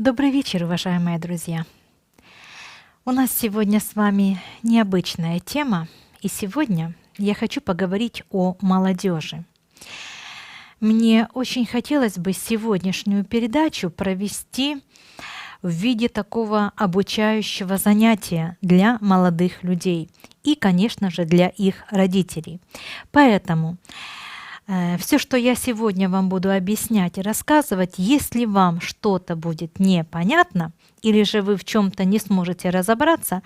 Добрый вечер, уважаемые друзья! У нас сегодня с вами необычная тема, и сегодня я хочу поговорить о молодежи. Мне очень хотелось бы сегодняшнюю передачу провести в виде такого обучающего занятия для молодых людей и, конечно же, для их родителей. Поэтому все, что я сегодня вам буду объяснять и рассказывать, если вам что-то будет непонятно или же вы в чем-то не сможете разобраться,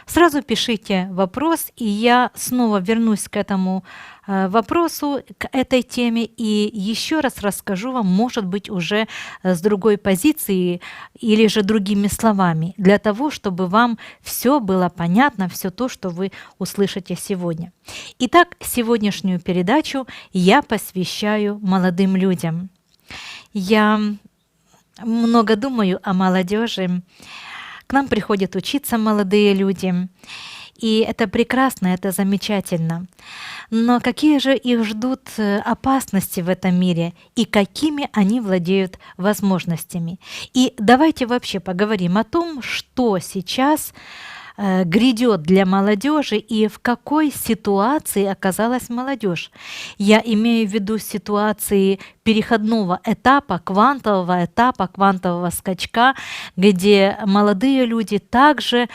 сразу пишите вопрос, и я снова вернусь к этому вопросу, к этой теме, и еще раз расскажу вам, может быть, уже с другой позиции или же другими словами, для того, чтобы вам все было понятно, все то, что вы услышите сегодня. Итак, сегодняшнюю передачу я посвящаю молодым людям. Я много думаю о молодежи. К нам приходят учиться молодые люди. И это прекрасно, это замечательно. Но какие же их ждут опасности в этом мире и какими они владеют возможностями? И давайте вообще поговорим о том, что сейчас грядет для молодежи и в какой ситуации оказалась молодежь. Я имею в виду ситуации переходного этапа, квантового скачка, где молодые люди также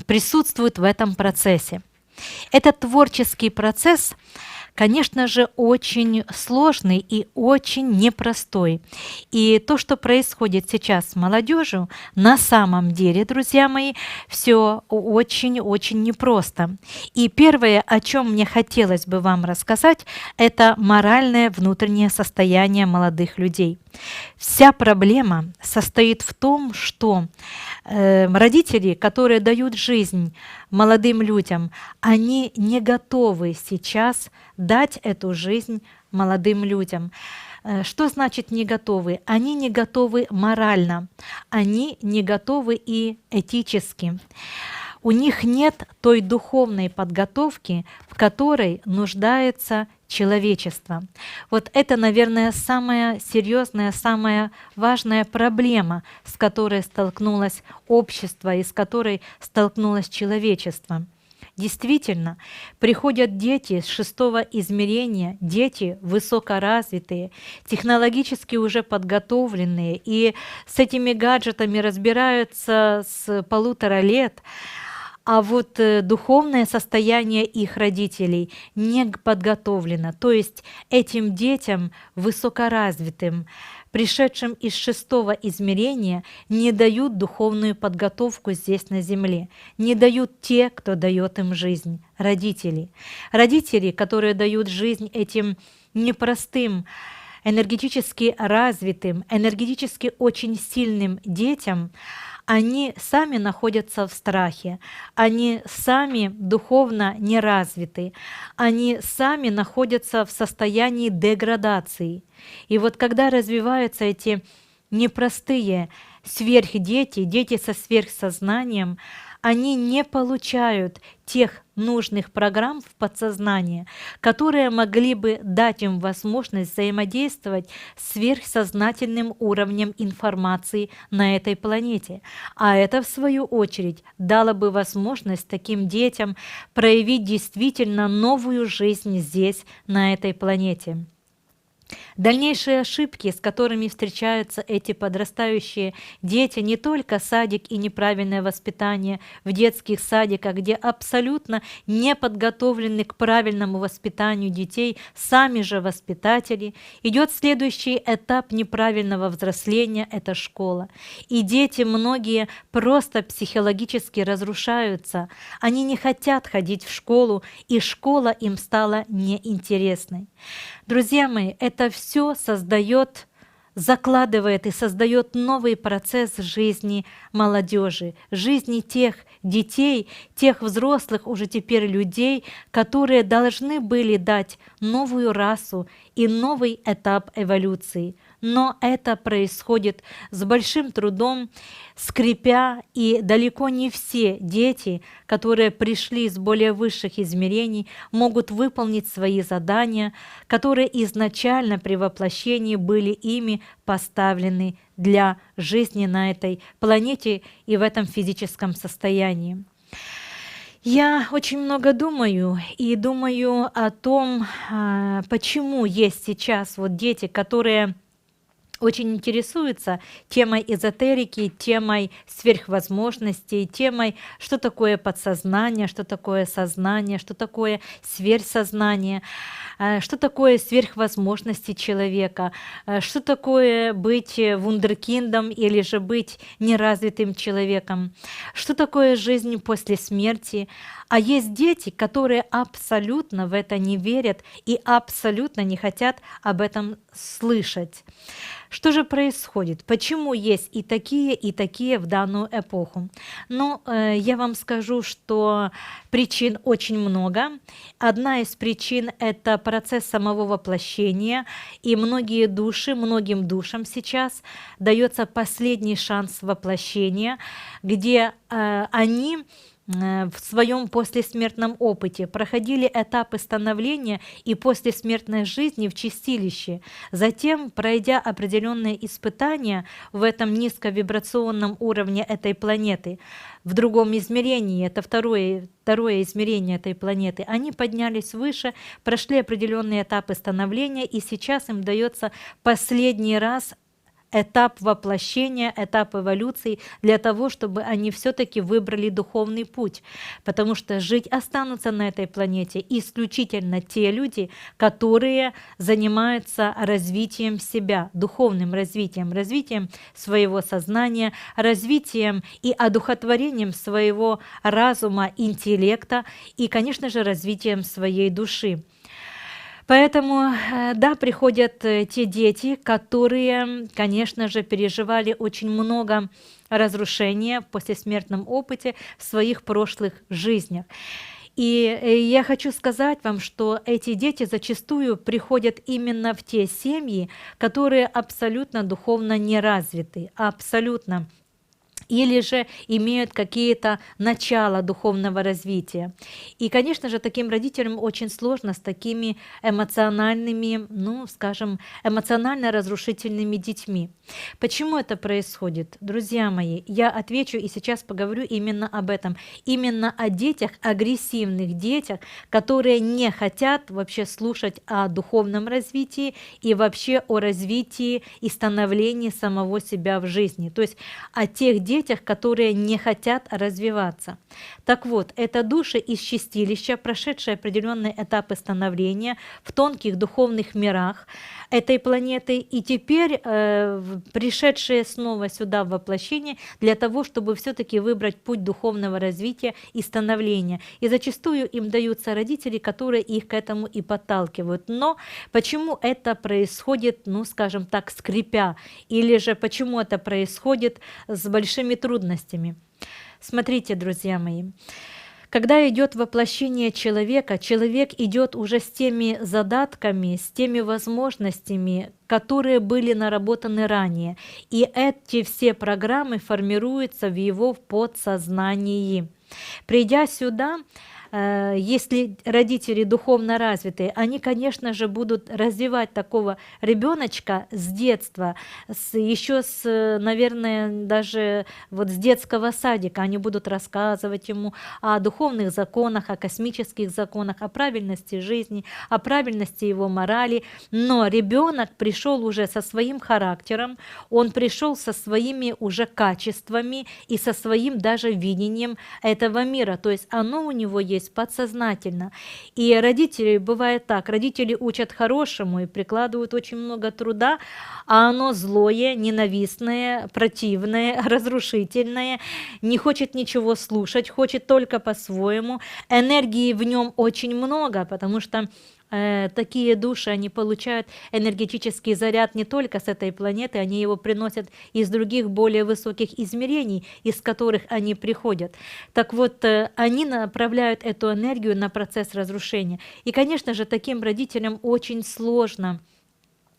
присутствуют в этом процессе. Этот творческий процесс, конечно же, очень сложный и очень непростой. И то, что происходит сейчас с молодежью, на самом деле, друзья мои, все очень-очень непросто. И первое, о чем мне хотелось бы вам рассказать, это моральное внутреннее состояние молодых людей. Вся проблема состоит в том, что родители, которые дают жизнь молодым людям, они не готовы сейчас дать эту жизнь молодым людям. Что значит не готовы? Они не готовы морально, они не готовы и этически. У них нет той духовной подготовки, в которой нуждается человечество. Вот это, наверное, самая серьезная, самая важная проблема, с которой столкнулось общество и с которой столкнулось человечество. Действительно, приходят дети с шестого измерения, дети высокоразвитые, технологически уже подготовленные, и с этими гаджетами разбираются с 1,5 лет. А вот духовное состояние их родителей не подготовлено. То есть этим детям высокоразвитым, пришедшим из шестого измерения, не дают духовную подготовку здесь на земле. Не дают те, кто дает им жизнь, родители. Родители, которые дают жизнь этим непростым, энергетически развитым, энергетически очень сильным детям, они сами находятся в страхе, они сами духовно неразвиты, они сами находятся в состоянии деградации. И вот когда развиваются эти непростые сверхдети, дети со сверхсознанием, они не получают тех нужных программ в подсознании, которые могли бы дать им возможность взаимодействовать с сверхсознательным уровнем информации на этой планете. А это, в свою очередь, дало бы возможность таким детям проявить действительно новую жизнь здесь, на этой планете. Дальнейшие ошибки, с которыми встречаются эти подрастающие дети, не только садик и неправильное воспитание в детских садиках, где абсолютно не подготовлены к правильному воспитанию детей сами же воспитатели, идет следующий этап неправильного взросления – это школа. И дети многие просто психологически разрушаются, они не хотят ходить в школу, и школа им стала неинтересной. Друзья мои, это все закладывает и создает новый процесс жизни молодежи, жизни тех детей, тех взрослых уже теперь людей, которые должны были дать новую расу и новый этап эволюции, но это происходит с большим трудом, скрипя, и далеко не все дети, которые пришли из более высших измерений, могут выполнить свои задания, которые изначально при воплощении были ими поставлены для жизни на этой планете и в этом физическом состоянии. Я очень много думаю и думаю о том, почему есть сейчас вот дети, которые очень интересуются темой эзотерики, темой сверхвозможностей, темой, что такое подсознание, что такое сознание, что такое сверхсознание, что такое сверхвозможности человека, что такое быть вундеркиндом или же быть неразвитым человеком, что такое жизнь после смерти. А есть дети, которые абсолютно в это не верят и абсолютно не хотят об этом слышать. Что же происходит? Почему есть и такие в данную эпоху? Ну, я вам скажу, что причин очень много. Одна из причин – это процесс самого воплощения, и многим душам сейчас дается последний шанс воплощения, где они в своем послесмертном опыте проходили этапы становления и послесмертной жизни в чистилище. Затем, пройдя определенные испытания в этом низковибрационном уровне этой планеты, в другом измерении, это второе измерение этой планеты, они поднялись выше, прошли определенные этапы становления, и сейчас им дается последний раз этап воплощения, этап эволюции для того, чтобы они все-таки выбрали духовный путь, потому что жить останутся на этой планете исключительно те люди, которые занимаются развитием себя, духовным развитием, развитием своего сознания, развитием и одухотворением своего разума, интеллекта и, конечно же, развитием своей души. Поэтому, да, приходят те дети, которые, конечно же, переживали очень много разрушения в послесмертном опыте в своих прошлых жизнях. И я хочу сказать вам, что эти дети зачастую приходят именно в те семьи, которые абсолютно духовно не развиты, абсолютно, или же имеют какие-то начала духовного развития. И, конечно же, таким родителям очень сложно с такими эмоциональными, ну, скажем, эмоционально разрушительными детьми. Почему это происходит? Друзья мои, я отвечу и сейчас поговорю именно об этом, именно о детях, агрессивных детях, которые не хотят вообще слушать о духовном развитии и вообще о развитии и становлении самого себя в жизни. То есть о тех детях, которые не хотят развиваться. Так вот, это души из чистилища, прошедшие определенные этапы становления в тонких духовных мирах этой планеты, и теперь пришедшие снова сюда в воплощение для того, чтобы все-таки выбрать путь духовного развития и становления. И зачастую им даются родители, которые их к этому и подталкивают. Но почему это происходит, ну, скажем так, скрипя, или же почему это происходит с большими трудностями? Смотрите, друзья мои, когда идет воплощение человека, человек идет уже с теми задатками, с теми возможностями, которые были наработаны ранее. И эти все программы формируются в его подсознании. Придя сюда, если родители духовно развитые, они, конечно же, будут развивать такого ребеночка с детства, еще с, наверное, даже вот с детского садика. Они будут рассказывать ему о духовных законах, о космических законах, о правильности жизни, о правильности его морали. Но ребенок пришел уже со своим характером, он пришел со своими уже качествами и со своим даже видением этого мира. То есть оно у него есть подсознательно. И родители, бывает так, родители учат хорошему и прикладывают очень много труда, а оно злое, ненавистное, противное, разрушительное, не хочет ничего слушать, хочет только по-своему. Энергии в нем очень много, потому что такие души, они получают энергетический заряд не только с этой планеты, они его приносят из других более высоких измерений, из которых они приходят. Так вот, они направляют эту энергию на процесс разрушения. И, конечно же, таким родителям очень сложно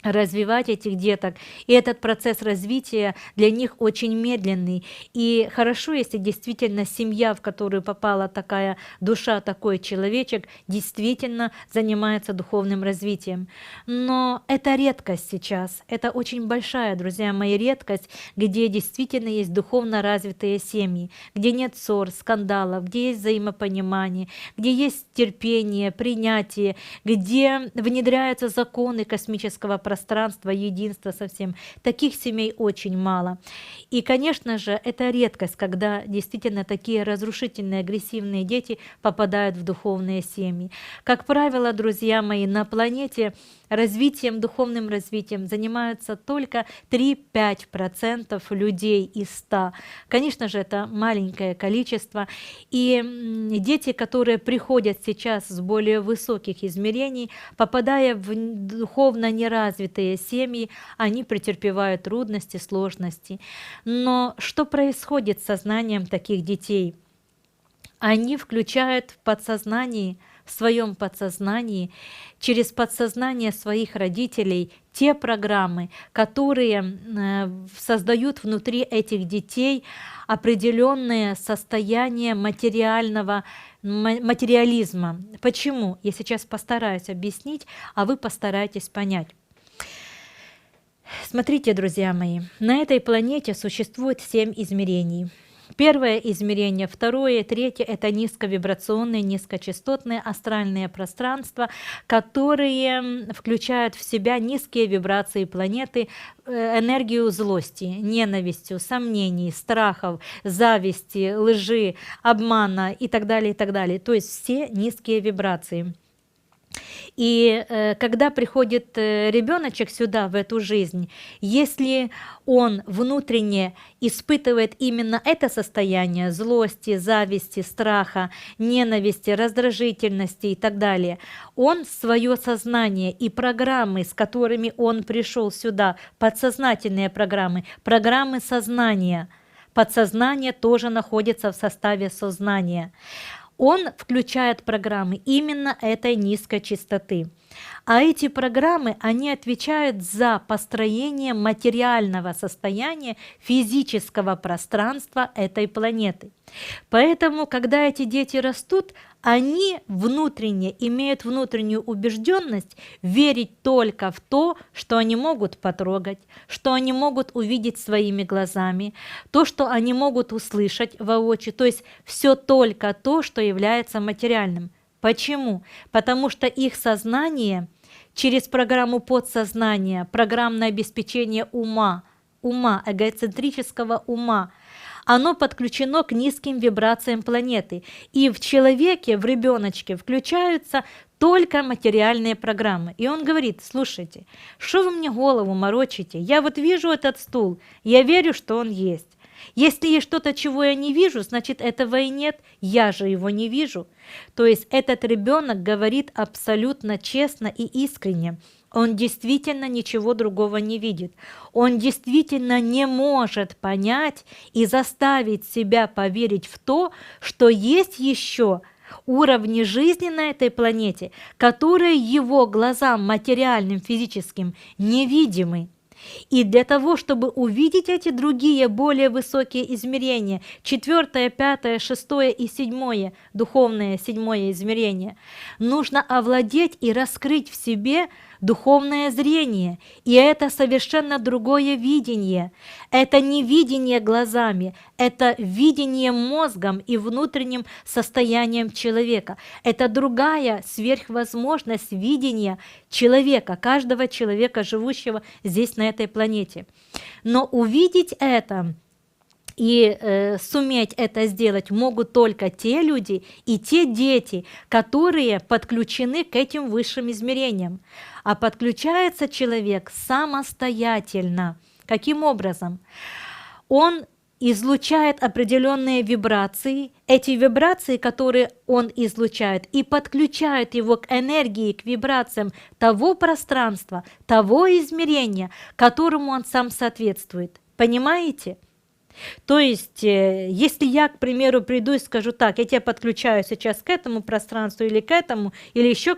развивать этих деток. И этот процесс развития для них очень медленный. И хорошо, если действительно семья, в которую попала такая душа, такой человечек, действительно занимается духовным развитием. Но это редкость сейчас. Это очень большая, друзья мои, редкость, где действительно есть духовно развитые семьи, где нет ссор, скандалов, где есть взаимопонимание, где есть терпение, принятие, где внедряются законы космического пространства, единства совсем. Таких семей очень мало. И, конечно же, это редкость, когда действительно такие разрушительные, агрессивные дети попадают в духовные семьи. Как правило, друзья мои, на планете развитием, духовным развитием занимаются только 3-5% людей из 100. Конечно же, это маленькое количество. И дети, которые приходят сейчас с более высоких измерений, попадая в духовно неразвитые семьи, они претерпевают трудности, сложности. Но что происходит с сознанием таких детей? Они включают в подсознании, в своем подсознании, через подсознание своих родителей те программы, которые создают внутри этих детей определенное состояние материализма. Почему? Я сейчас постараюсь объяснить, а вы постарайтесь понять. Смотрите, друзья мои, на этой планете существует 7 измерений. Первое измерение, второе, третье – это низковибрационные, низкочастотные астральные пространства, которые включают в себя низкие вибрации планеты, энергию злости, ненависти, сомнений, страхов, зависти, лжи, обмана и так далее, и так далее. То есть все низкие вибрации. И когда приходит ребеночек сюда, в эту жизнь, если он внутренне испытывает именно это состояние злости, зависти, страха, ненависти, раздражительности и так далее, он свое сознание и программы, с которыми он пришел сюда, подсознательные программы, программы сознания, подсознание тоже находится в составе сознания. Он включает программы именно этой низкой частоты. А эти программы, они отвечают за построение материального состояния физического пространства этой планеты. Поэтому, когда эти дети растут, они внутренне имеют внутреннюю убежденность верить только в то, что они могут потрогать, что они могут увидеть своими глазами, то, что они могут услышать воочию, то есть все только то, что является материальным. Почему? Потому что их сознание через программу подсознания, программное обеспечение ума, эгоцентрического ума, оно подключено к низким вибрациям планеты. И в человеке, в ребеночке включаются только материальные программы. И он говорит: слушайте, что вы мне голову морочите? Я вот вижу этот стул, я верю, что он есть. Если есть что-то, чего я не вижу, значит, этого и нет, я же его не вижу. То есть этот ребенок говорит абсолютно честно и искренне. Он действительно ничего другого не видит. Он действительно не может понять и заставить себя поверить в то, что есть еще уровни жизни на этой планете, которые его глазам материальным, физическим невидимы. И для того, чтобы увидеть эти другие, более высокие измерения, 4, 5, 6 и 7, духовное 7 измерение, нужно овладеть и раскрыть в себе духовное зрение. И это совершенно другое видение. Это не видение глазами, это видение мозгом и внутренним состоянием человека. Это другая сверхвозможность видения человека, каждого человека, живущего здесь, на этой планете. Но увидеть это и суметь это сделать могут только те люди и те дети, которые подключены к этим высшим измерениям. А подключается человек самостоятельно. Каким образом? Он излучает определенные вибрации. Эти вибрации, которые он излучает, и подключают его к энергии, к вибрациям того пространства, того измерения, которому он сам соответствует. Понимаете? То есть, если я, к примеру, приду и скажу: так, я тебя подключаю сейчас к этому пространству или к этому, или еще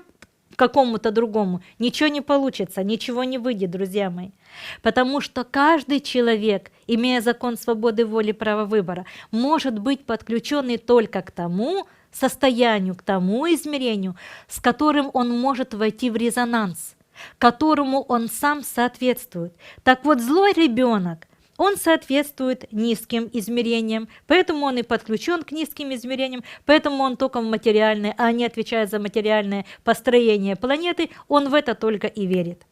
какому-то другому, ничего не получится, ничего не выйдет, друзья мои. Потому что каждый человек, имея закон свободы воли и права выбора, может быть подключенный только к тому состоянию, к тому измерению, с которым он может войти в резонанс, которому он сам соответствует. Так вот, злой ребенок, он соответствует низким измерениям, поэтому он и подключен к низким измерениям, поэтому он только в материальное, а не отвечает за материальное построение планеты, он в это только и верит.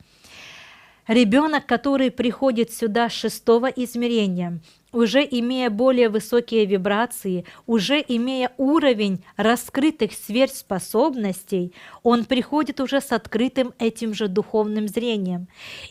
Ребенок, который приходит сюда с 6-го измерения, уже имея более высокие вибрации, уже имея уровень раскрытых сверхспособностей, он приходит уже с открытым этим же духовным зрением.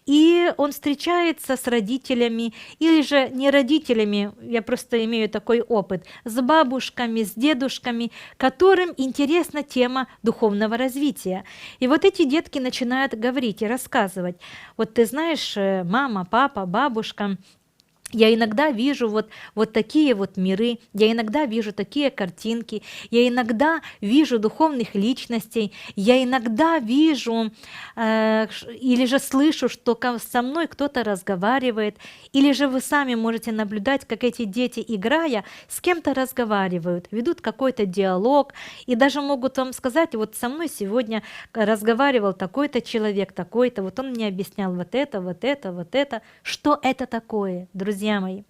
И он встречается с родителями, или же не родителями, я просто имею такой опыт, с бабушками, с дедушками, которым интересна тема духовного развития. И вот эти детки начинают говорить и рассказывать. Вот ты знаешь, мама, папа, бабушка, я иногда вижу вот такие вот миры, я иногда вижу такие картинки, я иногда вижу духовных личностей, я иногда вижу или же слышу, что со мной кто-то разговаривает, или же вы сами можете наблюдать, как эти дети, играя, с кем-то разговаривают, ведут какой-то диалог, и даже могут вам сказать, вот со мной сегодня разговаривал такой-то человек, такой-то, вот он мне объяснял вот это, вот это, вот это. Что это такое, друзья мои?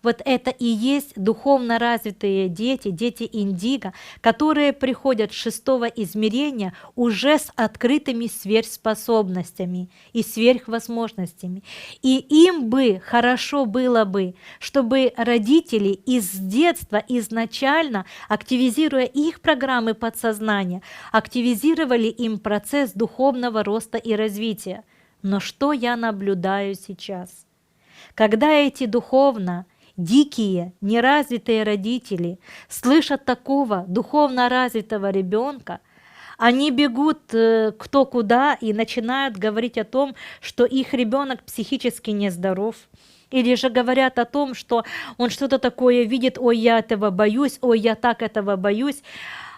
Вот это и есть духовно развитые дети, дети индиго, которые приходят с 6-го измерения уже с открытыми сверхспособностями и сверхвозможностями. И им бы хорошо было бы, чтобы родители из детства изначально, активизируя их программы подсознания, активизировали им процесс духовного роста и развития. Но что я наблюдаю сейчас? Когда эти духовно дикие, неразвитые родители слышат такого духовно развитого ребенка, они бегут кто куда и начинают говорить о том, что их ребенок психически нездоров. Или же говорят о том, что он что-то такое видит, ой, я этого боюсь, ой, я так этого боюсь.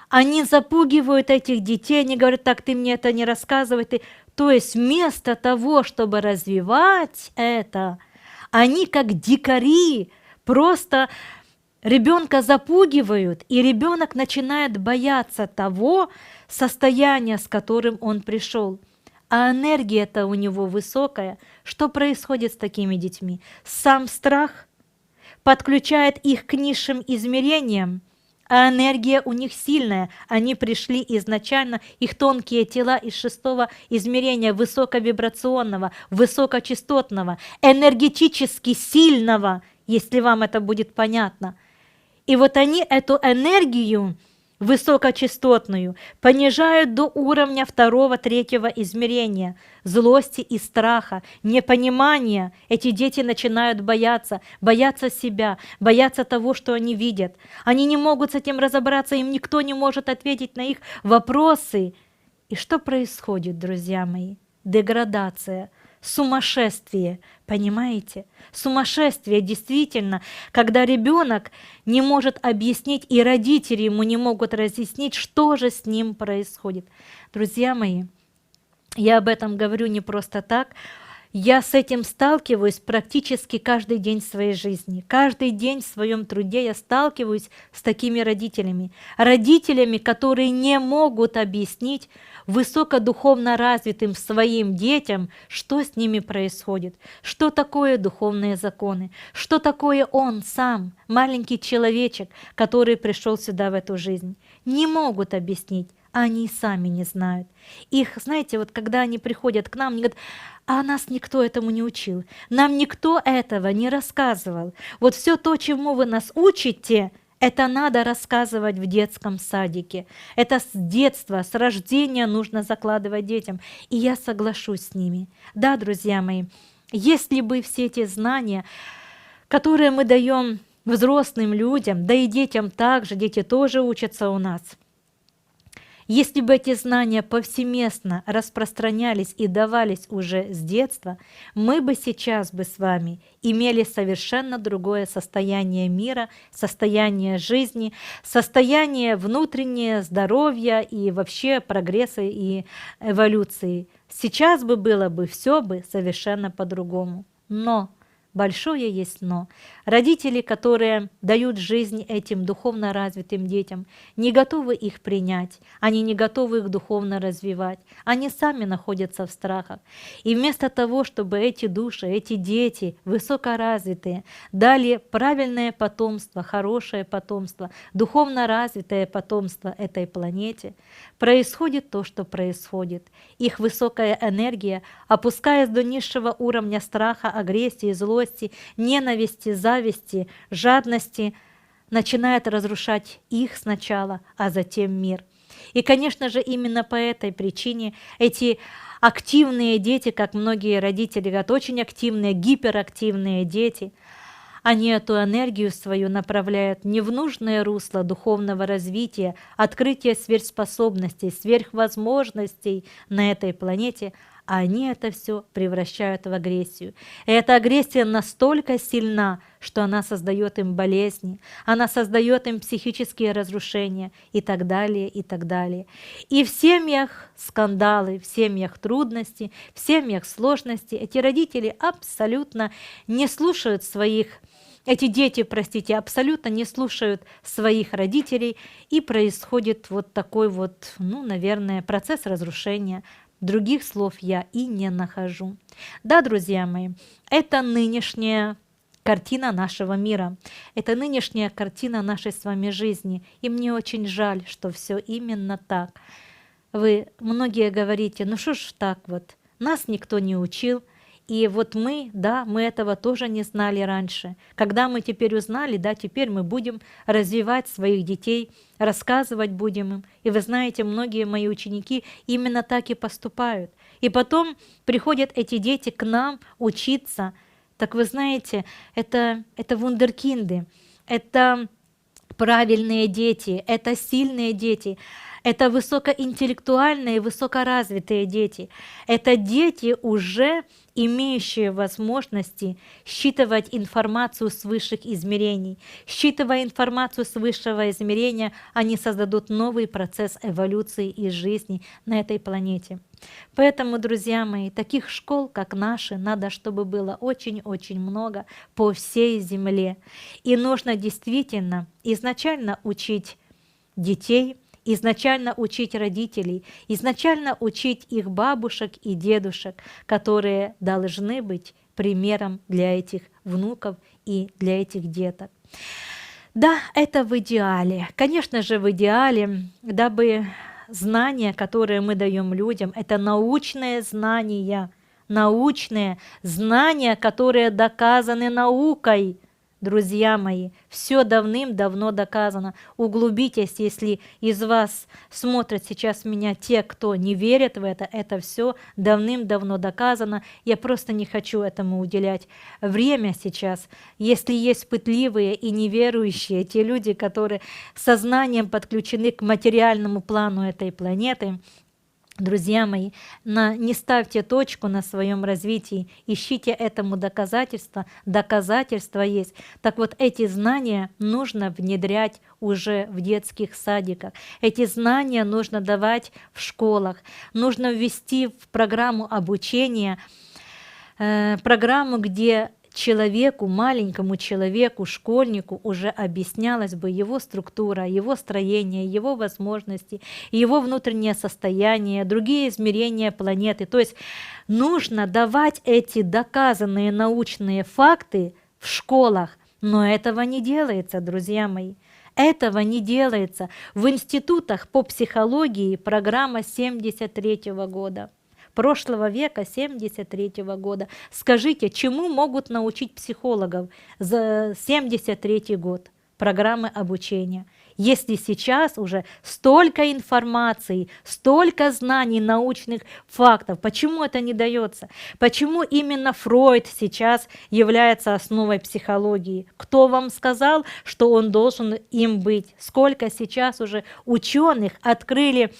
Они запугивают этих детей, они говорят, так, ты мне это не рассказывай. То есть вместо того, чтобы развивать это, они как дикари просто ребенка запугивают, и ребенок начинает бояться того состояния, с которым он пришел. А энергия-то у него высокая. Что происходит с такими детьми? Сам страх подключает их к низшим измерениям, а энергия у них сильная. Они пришли изначально, их тонкие тела из 6-го измерения, высоковибрационного, высокочастотного, энергетически сильного, если вам это будет понятно. И вот они эту энергию высокочастотную понижают до уровня 2-го, 3-го измерения, злости и страха, непонимания. Эти дети начинают бояться себя, бояться того, что они видят. Они не могут с этим разобраться, им никто не может ответить на их вопросы. И что происходит, друзья мои? Деградация, сумасшествие, понимаете? Сумасшествие действительно, когда ребенок не может объяснить, и родители ему не могут разъяснить, что же с ним происходит. Друзья мои, я об этом говорю не просто так. Я с этим сталкиваюсь практически каждый день в своей жизни. Каждый день в своем труде я сталкиваюсь с такими родителями. Родителями, которые не могут объяснить высокодуховно развитым своим детям, что с ними происходит, что такое духовные законы, что такое он сам, маленький человечек, который пришел сюда в эту жизнь. Не могут объяснить, а они сами не знают. Их, знаете, вот когда они приходят к нам, они говорят, а нас никто этому не учил, нам никто этого не рассказывал. Вот все то, чему вы нас учите, это надо рассказывать в детском садике. Это с детства, с рождения нужно закладывать детям. И я соглашусь с ними. Да, друзья мои, если бы все эти знания, которые мы даем взрослым людям, да и детям также, дети тоже учатся у нас. Если бы эти знания повсеместно распространялись и давались уже с детства, мы бы сейчас бы с вами имели совершенно другое состояние мира, состояние жизни, состояние внутреннего здоровья и вообще прогресса и эволюции. Сейчас бы было бы все бы совершенно по-другому. Но большое есть но. Родители, которые дают жизнь этим духовно развитым детям, не готовы их принять, они не готовы их духовно развивать, они сами находятся в страхах. И вместо того, чтобы эти души, эти дети, высокоразвитые, дали правильное потомство, хорошее потомство, духовно развитое потомство этой планете, происходит то, что происходит. Их высокая энергия, опускаясь до низшего уровня страха, агрессии, злости, ненависти, зависти, жадности, начинает разрушать их сначала, а затем мир. И, конечно же, именно по этой причине эти активные дети, как многие родители говорят, очень активные, гиперактивные дети, они эту энергию свою направляют не в нужное русло духовного развития, открытия сверхспособностей, сверхвозможностей на этой планете, а они это все превращают в агрессию. И эта агрессия настолько сильна, что она создает им болезни, она создает им психические разрушения и так далее, и так далее. И в семьях скандалы, в семьях трудности, в семьях сложности эти родители абсолютно не слушают своих, эти дети, простите, абсолютно не слушают своих родителей, и происходит вот такой вот, наверное, процесс разрушения. Других слов я и не нахожу. Да, друзья мои, это нынешняя картина нашего мира, это нынешняя картина нашей с вами жизни, и мне очень жаль, что все именно так. Вы многие говорите, ну что ж так вот, нас никто не учил, и вот мы этого тоже не знали раньше. Когда мы теперь узнали, теперь мы будем развивать своих детей, рассказывать будем им. И вы знаете, многие мои ученики именно так и поступают. И потом приходят эти дети к нам учиться. Так вы знаете, это вундеркинды, это правильные дети, это сильные дети. Это высокоинтеллектуальные, высокоразвитые дети. Это дети, уже имеющие возможности считывать информацию с высших измерений. Считывая информацию с высшего измерения, они создадут новый процесс эволюции и жизни на этой планете. Поэтому, друзья мои, таких школ, как наши, надо, чтобы было очень-очень много по всей Земле. И нужно действительно изначально учить детей, изначально учить родителей, изначально учить их бабушек и дедушек, которые должны быть примером для этих внуков и для этих деток. Да, это в идеале. Конечно же, в идеале, дабы знания, которые мы даем людям, это научные знания, которые доказаны наукой. Друзья мои, все давным-давно доказано. Углубитесь, если из вас смотрят сейчас меня те, кто не верит в это все давным-давно доказано. Я просто не хочу этому уделять время сейчас. Если есть пытливые и неверующие, те люди, которые сознанием подключены к материальному плану этой планеты, друзья мои, не ставьте точку на своем развитии, ищите этому доказательства. Доказательства есть. Так вот, эти знания нужно внедрять уже в детских садиках. Эти знания нужно давать в школах. Нужно ввести в программу обучения, программу, где человеку, маленькому человеку, школьнику уже объяснялась бы его структура, его строение, его возможности, его внутреннее состояние, другие измерения планеты. То есть нужно давать эти доказанные научные факты в школах, но этого не делается, друзья мои. Этого не делается. В институтах по психологии программа 73-го года. Прошлого века, 73-го года. Скажите, чему могут научить психологов за 73-й год программы обучения? Если сейчас уже столько информации, столько знаний, научных фактов, почему это не дается? Почему именно Фройд сейчас является основой психологии? Кто вам сказал, что он должен им быть? Сколько сейчас уже ученых открыли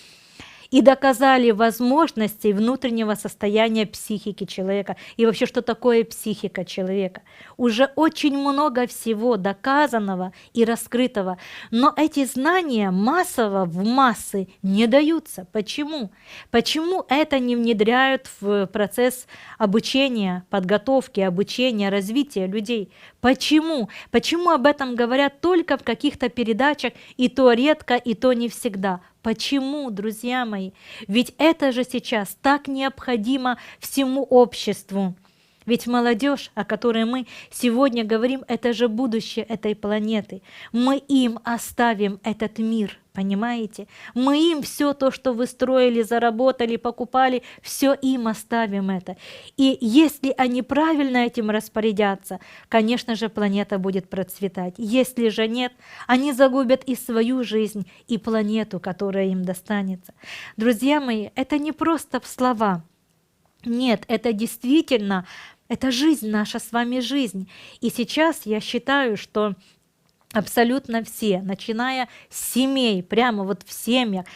и доказали возможности внутреннего состояния психики человека и вообще, что такое психика человека. Уже очень много всего доказанного и раскрытого, но эти знания массово в массы не даются. Почему? Почему это не внедряют в процесс обучения, подготовки, обучения, развития людей? Почему? Почему об этом говорят только в каких-то передачах, и то редко, и то не всегда? Почему, друзья мои? Ведь это же сейчас так необходимо всему обществу. Ведь молодежь, о которой мы сегодня говорим, это же будущее этой планеты. Мы им оставим этот мир, понимаете? Мы им все то, что вы строили, заработали, покупали, все им оставим это. И если они правильно этим распорядятся, конечно же, планета будет процветать. Если же нет, они загубят и свою жизнь, и планету, которая им достанется. Друзья мои, это не просто слова. Нет, это действительно, это жизнь, наша с вами жизнь. И сейчас я считаю, что абсолютно все, начиная с семей, прямо вот в семьях,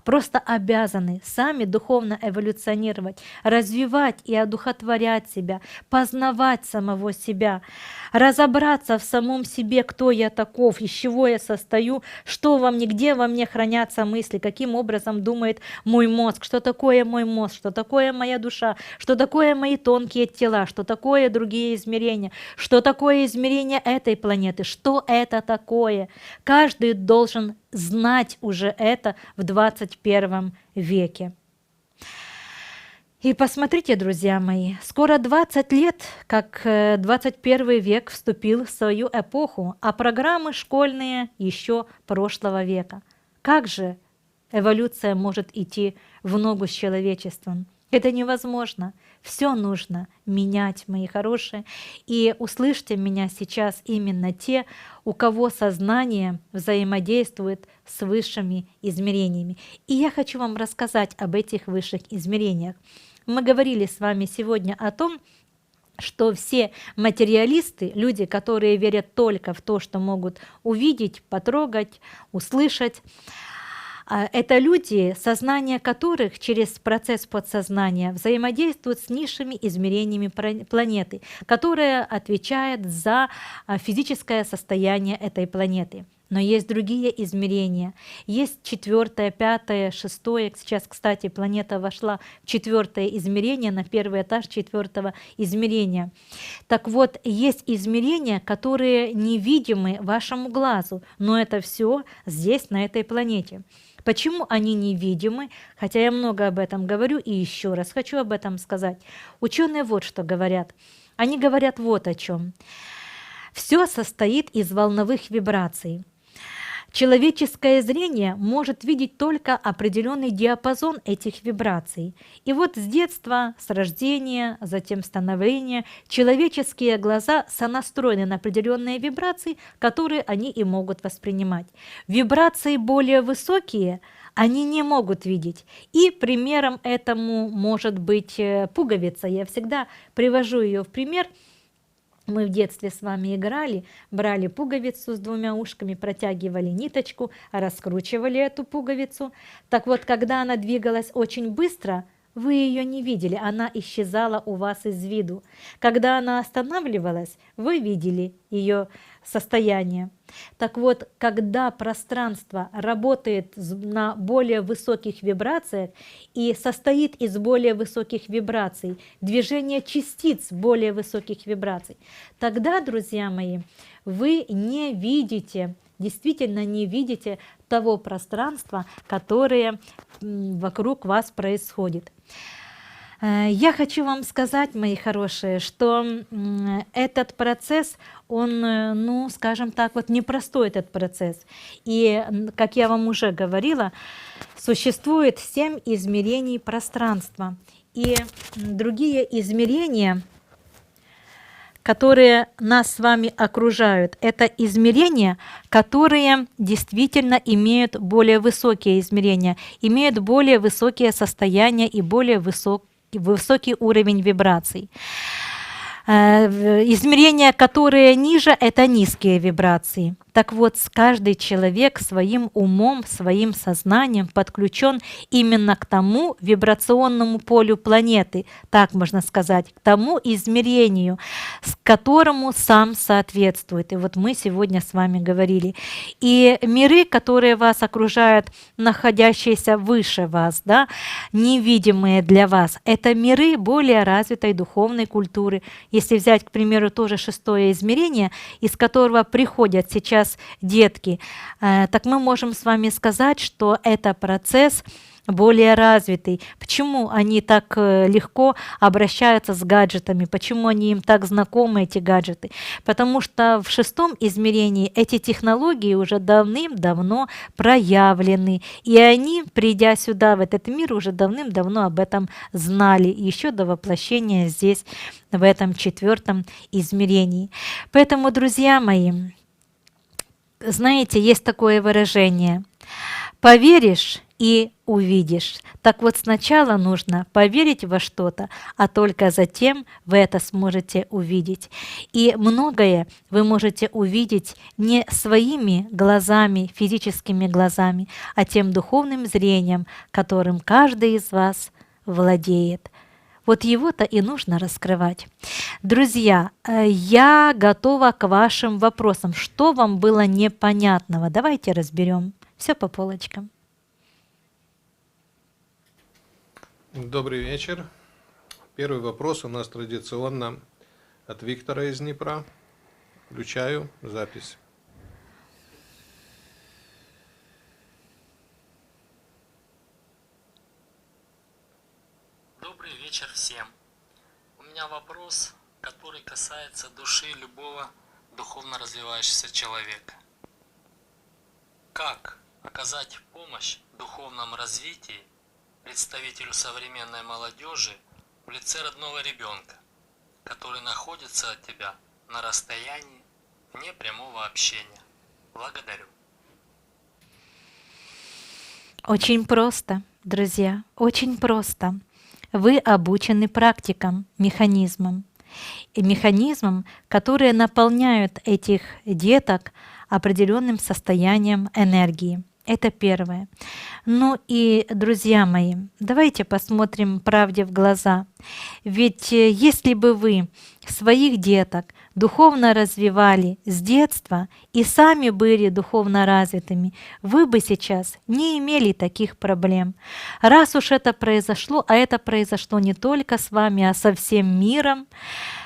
просто обязаны сами духовно эволюционировать, развивать и одухотворять себя, познавать самого себя, разобраться в самом себе, кто я таков, из чего я состою, что во мне, где во мне хранятся мысли, каким образом думает мой мозг, что такое мой мозг, что такое моя душа, что такое мои тонкие тела, что такое другие измерения, что такое измерение этой планеты, что это такое. Каждый должен знать уже это в 21 веке. И посмотрите, друзья мои, скоро 20 лет, как 21 век вступил в свою эпоху, а программы школьные еще прошлого века. Как же эволюция может идти в ногу с человечеством? Это невозможно. Все нужно менять, мои хорошие. И услышьте меня сейчас именно те, у кого сознание взаимодействует с высшими измерениями. И я хочу вам рассказать об этих высших измерениях. Мы говорили с вами сегодня о том, что все материалисты, люди, которые верят только в то, что могут увидеть, потрогать, услышать, это люди, сознание которых через процесс подсознания взаимодействует с низшими измерениями планеты, которая отвечает за физическое состояние этой планеты. Но есть другие измерения. Есть 4, 5, 6. Сейчас, кстати, планета вошла в 4 измерение, на 1 этаж 4 измерения. Так вот, есть измерения, которые невидимы вашему глазу, но это все здесь, на этой планете. Почему они невидимы? Хотя я много об этом говорю и еще раз хочу об этом сказать. Ученые вот что говорят. Они говорят вот о чем. Все состоит из волновых вибраций. Человеческое зрение может видеть только определенный диапазон этих вибраций. И вот с детства, с рождения, затем становления, человеческие глаза сонастроены на определенные вибрации, которые они и могут воспринимать. Вибрации более высокие они не могут видеть. И примером этому может быть пуговица. Я всегда привожу ее в пример. Мы в детстве с вами играли, брали пуговицу с 2 ушками, протягивали ниточку, раскручивали эту пуговицу. Так вот, когда она двигалась очень быстро, вы ее не видели, она исчезала у вас из виду. Когда она останавливалась, вы видели ее состояние. Так вот, когда пространство работает на более высоких вибрациях и состоит из более высоких вибраций, движение частиц более высоких вибраций, тогда, друзья мои, вы не видите, действительно не видите того пространства, которое вокруг вас происходит. Я хочу вам сказать, мои хорошие, что этот процесс, он, ну, скажем так, вот непростой этот процесс. И, как я вам уже говорила, существует 7 измерений пространства. И другие измерения, которые нас с вами окружают, это измерения, которые действительно имеют более высокие измерения, имеют более высокие состояния и более высокий уровень вибраций. Измерения, которые ниже, это низкие вибрации. Так вот, каждый человек своим умом, своим сознанием подключен именно к тому вибрационному полю планеты, так можно сказать, к тому измерению, с которому сам соответствует. И вот мы сегодня с вами говорили. И миры, которые вас окружают, находящиеся выше вас, да, невидимые для вас, это миры более развитой духовной культуры. Если взять, к примеру, тоже шестое измерение, из которого приходят сейчас детки, так мы можем с вами сказать, что это процесс более развитый. Почему они так легко обращаются с гаджетами? Почему они им так знакомы, эти гаджеты? Потому что в шестом измерении эти технологии уже давным-давно проявлены. И они, придя сюда, в этот мир, уже давным-давно об этом знали, еще до воплощения здесь, в этом четвертом измерении. Поэтому, друзья мои, знаете, есть такое выражение: поверишь и увидишь. Так вот, сначала нужно поверить во что-то, а только затем вы это сможете увидеть. И многое вы можете увидеть не своими глазами, физическими глазами, а тем духовным зрением, которым каждый из вас владеет. Вот его-то и нужно раскрывать. Друзья, я готова к вашим вопросам. Что вам было непонятного? Давайте разберем. Все по полочкам. Добрый вечер. Первый вопрос у нас традиционно от Виктора из Днепра. Включаю запись. Добрый вечер всем. У меня вопрос, который касается души любого духовно развивающегося человека. Как оказать помощь в духовном развитии представителю современной молодежи в лице родного ребенка, который находится от тебя на расстоянии вне прямого общения? Благодарю. Очень просто, друзья, очень просто. Вы обучены практикам, механизмам. И механизмам, которые наполняют этих деток определенным состоянием энергии. Это первое. Ну и, друзья мои, давайте посмотрим правде в глаза. Ведь если бы вы своих деток духовно развивали с детства и сами были духовно развитыми, вы бы сейчас не имели таких проблем. Раз уж это произошло, а это произошло не только с вами, а со всем миром,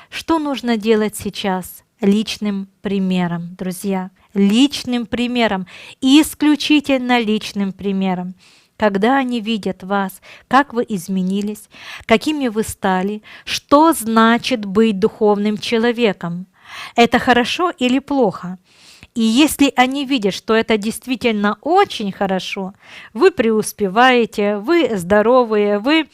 что нужно делать сейчас? Личным примером, друзья, личным примером, и исключительно личным примером. Когда они видят вас, как вы изменились, какими вы стали, что значит быть духовным человеком, это хорошо или плохо? И если они видят, что это действительно очень хорошо, вы преуспеваете, вы здоровые, вы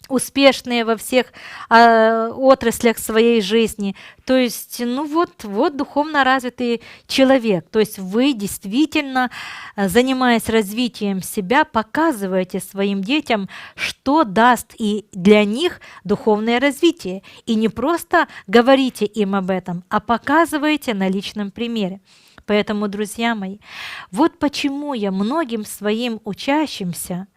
успешные во всех отраслях своей жизни. То есть, вот духовно развитый человек. То есть вы действительно, занимаясь развитием себя, показываете своим детям, что даст и для них духовное развитие. И не просто говорите им об этом, а показываете на личном примере. Поэтому, друзья мои, вот почему я многим своим учащимся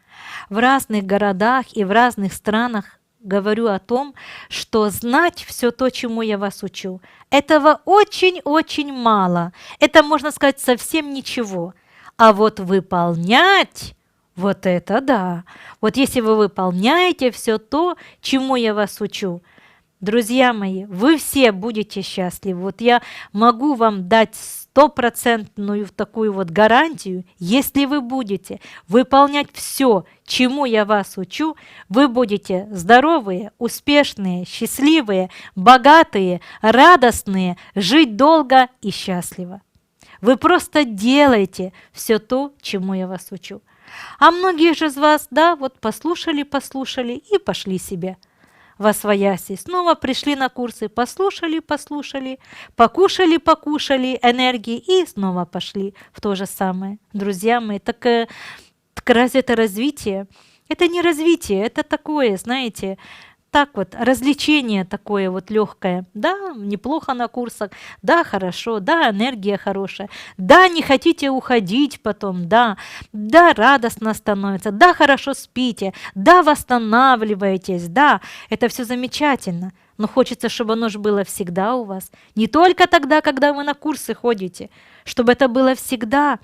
в разных городах и в разных странах говорю о том, что знать все то, чему я вас учу, этого очень-очень мало. Это, можно сказать, совсем ничего. А вот выполнять, вот это да. Вот если вы выполняете все то, чему я вас учу, друзья мои, вы все будете счастливы. Вот я могу вам дать стопроцентную такую вот гарантию, если вы будете выполнять все, чему я вас учу, вы будете здоровые, успешные, счастливые, богатые, радостные, жить долго и счастливо. Вы просто делайте все то, чему я вас учу. А многие же из вас, да, вот послушали и пошли себе восвояси, снова пришли на курсы, послушали, покушали энергии и снова пошли в то же самое. Друзья мои, так разве это развитие? Это не развитие, это такое, знаете, так вот, развлечение такое вот легкое. Да, неплохо на курсах, да, хорошо, да, энергия хорошая, да, не хотите уходить потом, да, радостно становится, да, хорошо спите, да, восстанавливаетесь, да, это все замечательно. Но хочется, чтобы оно же было всегда у вас. Не только тогда, когда вы на курсы ходите, чтобы это было всегда.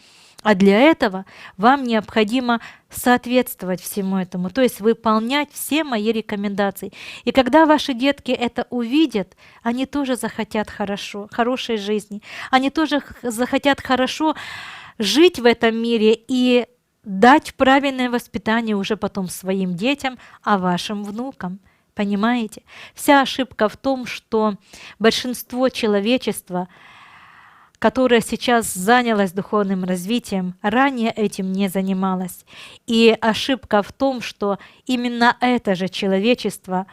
А для этого вам необходимо соответствовать всему этому, то есть выполнять все мои рекомендации. И когда ваши детки это увидят, они тоже захотят хорошей жизни, они тоже захотят хорошо жить в этом мире и дать правильное воспитание уже потом своим детям, а вашим внукам. Понимаете? Вся ошибка в том, что большинство человечества, которая сейчас занялась духовным развитием, ранее этим не занималась. И ошибка в том, что именно это же человечество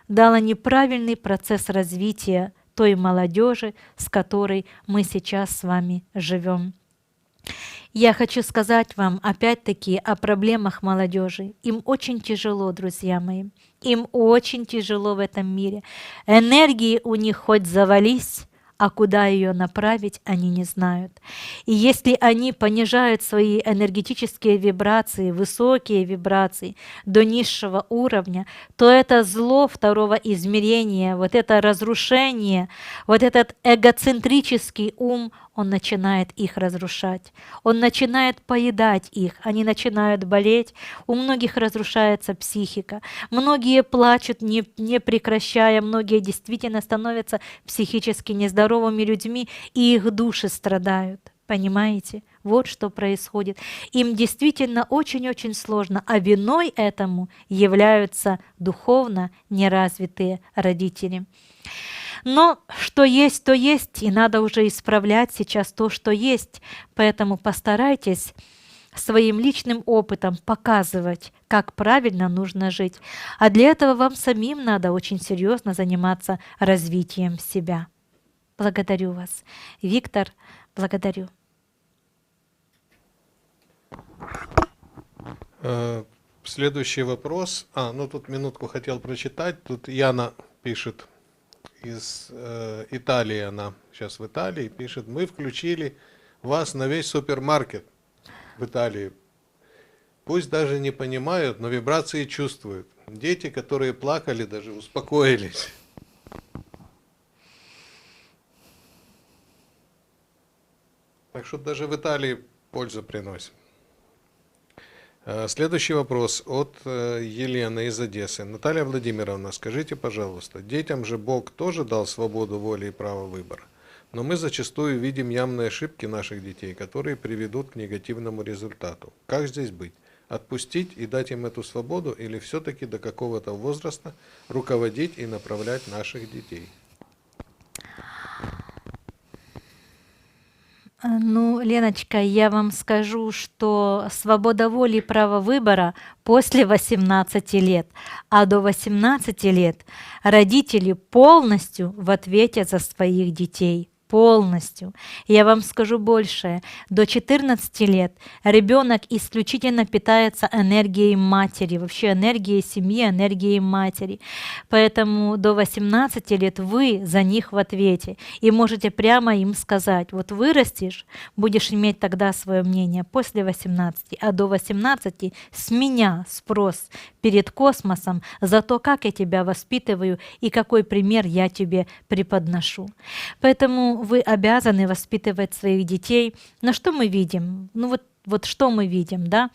дало неправильный процесс развития той молодежи, с которой мы сейчас с вами живем. Я хочу сказать вам опять-таки о проблемах молодежи. Им очень тяжело, друзья мои. Им очень тяжело в этом мире. Энергии у них хоть завались, а куда ее направить, они не знают. И если они понижают свои энергетические вибрации, высокие вибрации до низшего уровня, то это зло второго измерения, вот это разрушение, вот этот эгоцентрический ум, он начинает их разрушать, он начинает поедать их, они начинают болеть, у многих разрушается психика, многие плачут, не прекращая, многие действительно становятся психически нездоровыми людьми, и их души страдают. Понимаете? Вот что происходит. Им действительно очень-очень сложно, а виной этому являются духовно неразвитые родители. Но что есть, то есть, и надо уже исправлять сейчас то, что есть. Поэтому постарайтесь своим личным опытом показывать, как правильно нужно жить. А для этого вам самим надо очень серьезно заниматься развитием себя. Благодарю вас. Виктор, благодарю. Следующий вопрос. Тут минутку хотел прочитать. Тут Яна пишет из Италии, она сейчас в Италии, пишет: мы включили вас на весь супермаркет в Италии. Пусть даже не понимают, но вибрации чувствуют. Дети, которые плакали, даже успокоились. Так что даже в Италии пользу приносит. Следующий вопрос от Елены из Одессы. Наталья Владимировна, скажите, пожалуйста, детям же Бог тоже дал свободу воли и право выбора, но мы зачастую видим явные ошибки наших детей, которые приведут к негативному результату. Как здесь быть? Отпустить и дать им эту свободу или все-таки до какого-то возраста руководить и направлять наших детей? Леночка, я вам скажу, что свобода воли и право выбора после 18 лет, а до 18 лет родители полностью в ответе за своих детей. Полностью. Я вам скажу больше. До 14 лет ребенок исключительно питается энергией матери, вообще энергией семьи, энергией матери. Поэтому до 18 лет вы за них в ответе. И можете прямо им сказать: вот вырастешь, будешь иметь тогда свое мнение после 18, а до 18 с меня спрос перед космосом за то, как я тебя воспитываю и какой пример я тебе преподношу. Поэтому вы обязаны воспитывать своих детей. Но что мы видим? Вот что мы видим, да?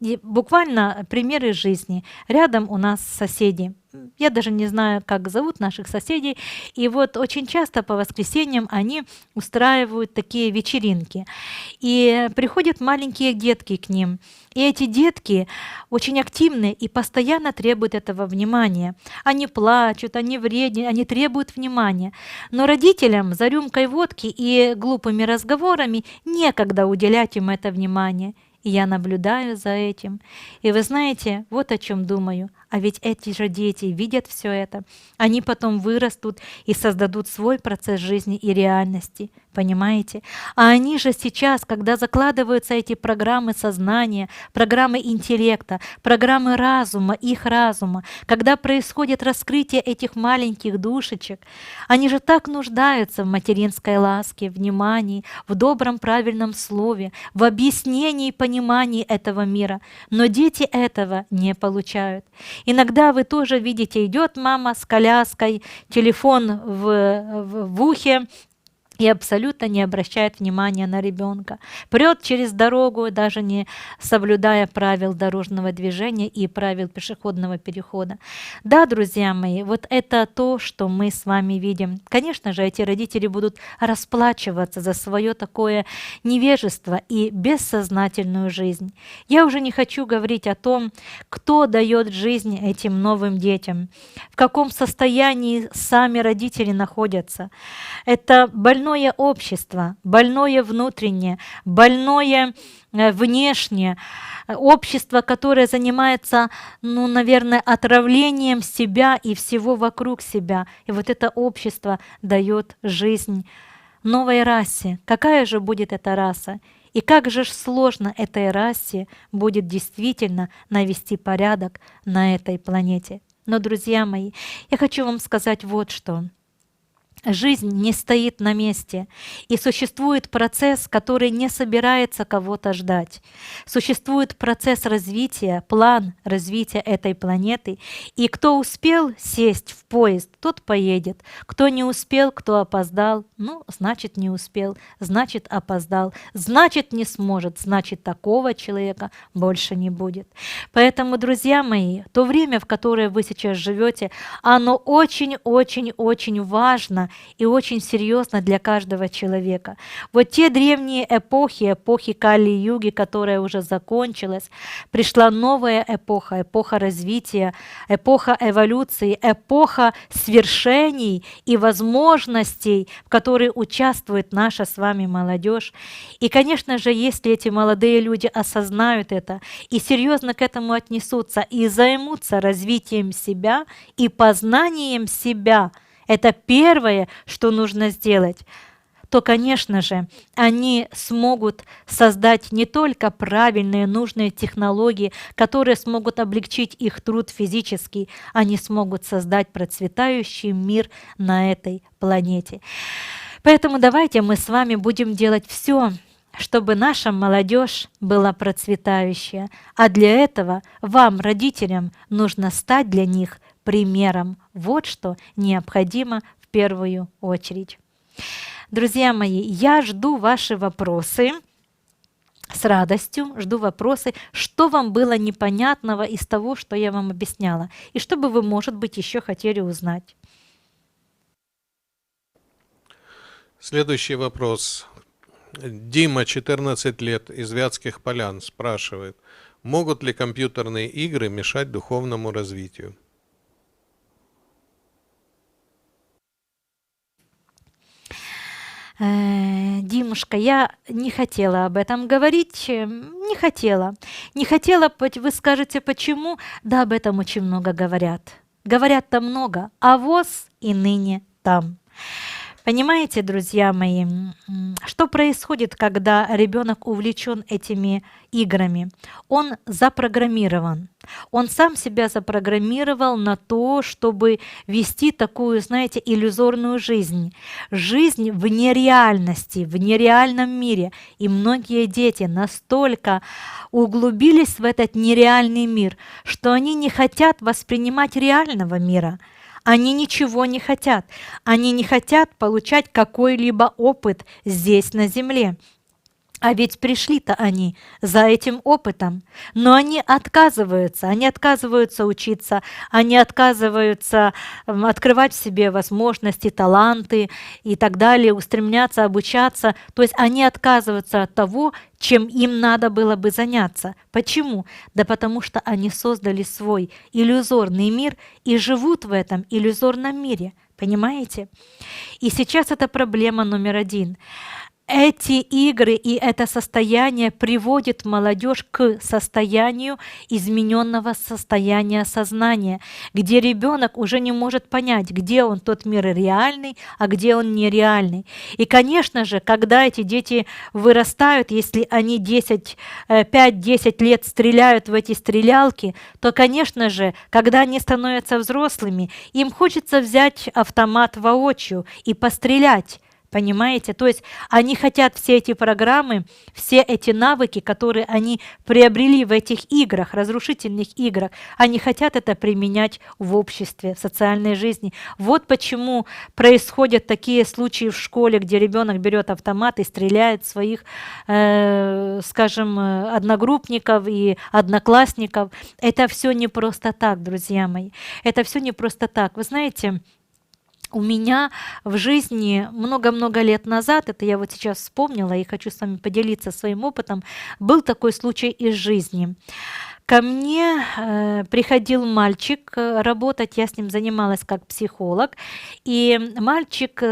И буквально примеры жизни. Рядом у нас соседи. Я даже не знаю, как зовут наших соседей. И вот очень часто по воскресеньям они устраивают такие вечеринки. И приходят маленькие детки к ним. И эти детки очень активны и постоянно требуют этого внимания. Они плачут, они вредны, они требуют внимания. Но родителям за рюмкой водки и глупыми разговорами некогда уделять им это внимание. И я наблюдаю за этим. И вы знаете, вот о чем думаю. А ведь эти же дети видят все это. Они потом вырастут и создадут свой процесс жизни и реальности. Понимаете? А они же сейчас, когда закладываются эти программы сознания, программы интеллекта, программы разума, их разума, когда происходит раскрытие этих маленьких душечек, они же так нуждаются в материнской ласке, внимании, в добром правильном слове, в объяснении и понимании этого мира. Но дети этого не получают. Иногда вы тоже видите, идет мама с коляской, телефон в ухе, и абсолютно не обращает внимания на ребенка. Прет через дорогу, даже не соблюдая правил дорожного движения и правил пешеходного перехода. Да, друзья мои, вот это то, что мы с вами видим. Конечно же, эти родители будут расплачиваться за свое такое невежество и бессознательную жизнь. Я уже не хочу говорить о том, кто дает жизнь этим новым детям, в каком состоянии сами родители находятся. Это больное общество, больное внутреннее, больное внешнее, общество, которое занимается, наверное, отравлением себя и всего вокруг себя. И вот это общество дает жизнь новой расе. Какая же будет эта раса? И как же сложно этой расе будет действительно навести порядок на этой планете. Но, друзья мои, я хочу вам сказать вот что. Жизнь не стоит на месте, и существует процесс, который не собирается кого-то ждать. Существует процесс развития, план развития этой планеты, и кто успел сесть в поезд, тот поедет. Кто не успел, кто опоздал, значит не успел, значит опоздал, значит не сможет, значит такого человека больше не будет. Поэтому, друзья мои, то время, в которое вы сейчас живете, оно очень-очень-очень важно и очень серьезно для каждого человека. Вот те древние эпохи Кали-юги, которая уже закончилась, пришла новая эпоха, эпоха развития, эпоха эволюции, эпоха свершений и возможностей, в которой участвует наша с вами молодежь. И, конечно же, если эти молодые люди осознают это и серьезно к этому отнесутся и займутся развитием себя и познанием себя, это первое, что нужно сделать, то, конечно же, они смогут создать не только правильные, нужные технологии, которые смогут облегчить их труд физический, они смогут создать процветающий мир на этой планете. Поэтому давайте мы с вами будем делать все, чтобы наша молодежь была процветающая. А для этого вам, родителям, нужно стать для них примером. Вот что необходимо в первую очередь. Друзья мои, я жду ваши вопросы. С радостью жду вопросы, что вам было непонятного из того, что я вам объясняла, и что бы вы, может быть, еще хотели узнать. Следующий вопрос. Дима, 14 лет, из Вятских Полян, спрашивает, могут ли компьютерные игры мешать духовному развитию? Димушка, я не хотела об этом говорить, не хотела. Не хотела, вы скажете, почему? Да, об этом очень много говорят. Говорят-то много, а воз и ныне там. Понимаете, друзья мои, что происходит, когда ребенок увлечен этими играми? Он запрограммирован. Он сам себя запрограммировал на то, чтобы вести такую, знаете, иллюзорную жизнь. Жизнь в нереальности, в нереальном мире. И многие дети настолько углубились в этот нереальный мир, что они не хотят воспринимать реального мира. Они ничего не хотят. Они не хотят получать какой-либо опыт здесь, на земле. А ведь пришли-то они за этим опытом. Но они отказываются учиться, они отказываются открывать в себе возможности, таланты и так далее, устремляться, обучаться. То есть они отказываются от того, чем им надо было бы заняться. Почему? Да потому что они создали свой иллюзорный мир и живут в этом иллюзорном мире. Понимаете? И сейчас это проблема номер один. эти игры и это состояние приводит молодежь к состоянию измененного состояния сознания, где ребенок уже не может понять, где он тот мир реальный, а где он нереальный. И, конечно же, когда эти дети вырастают, если они 5-10 лет стреляют в эти стрелялки, то, конечно же, когда они становятся взрослыми, им хочется взять автомат воочию и пострелять. Понимаете? То есть они хотят все эти программы, все эти навыки, которые они приобрели в этих играх, разрушительных играх, они хотят это применять в обществе, в социальной жизни. Вот почему происходят такие случаи в школе, где ребенок берет автомат и стреляет в своих, скажем, одногруппников и одноклассников. Это все не просто так, друзья мои. Это все не просто так. Вы знаете, у меня в жизни много-много лет назад, это я вот сейчас вспомнила и хочу с вами поделиться своим опытом, был такой случай из жизни. Ко мне приходил мальчик работать, я с ним занималась как психолог, и мальчик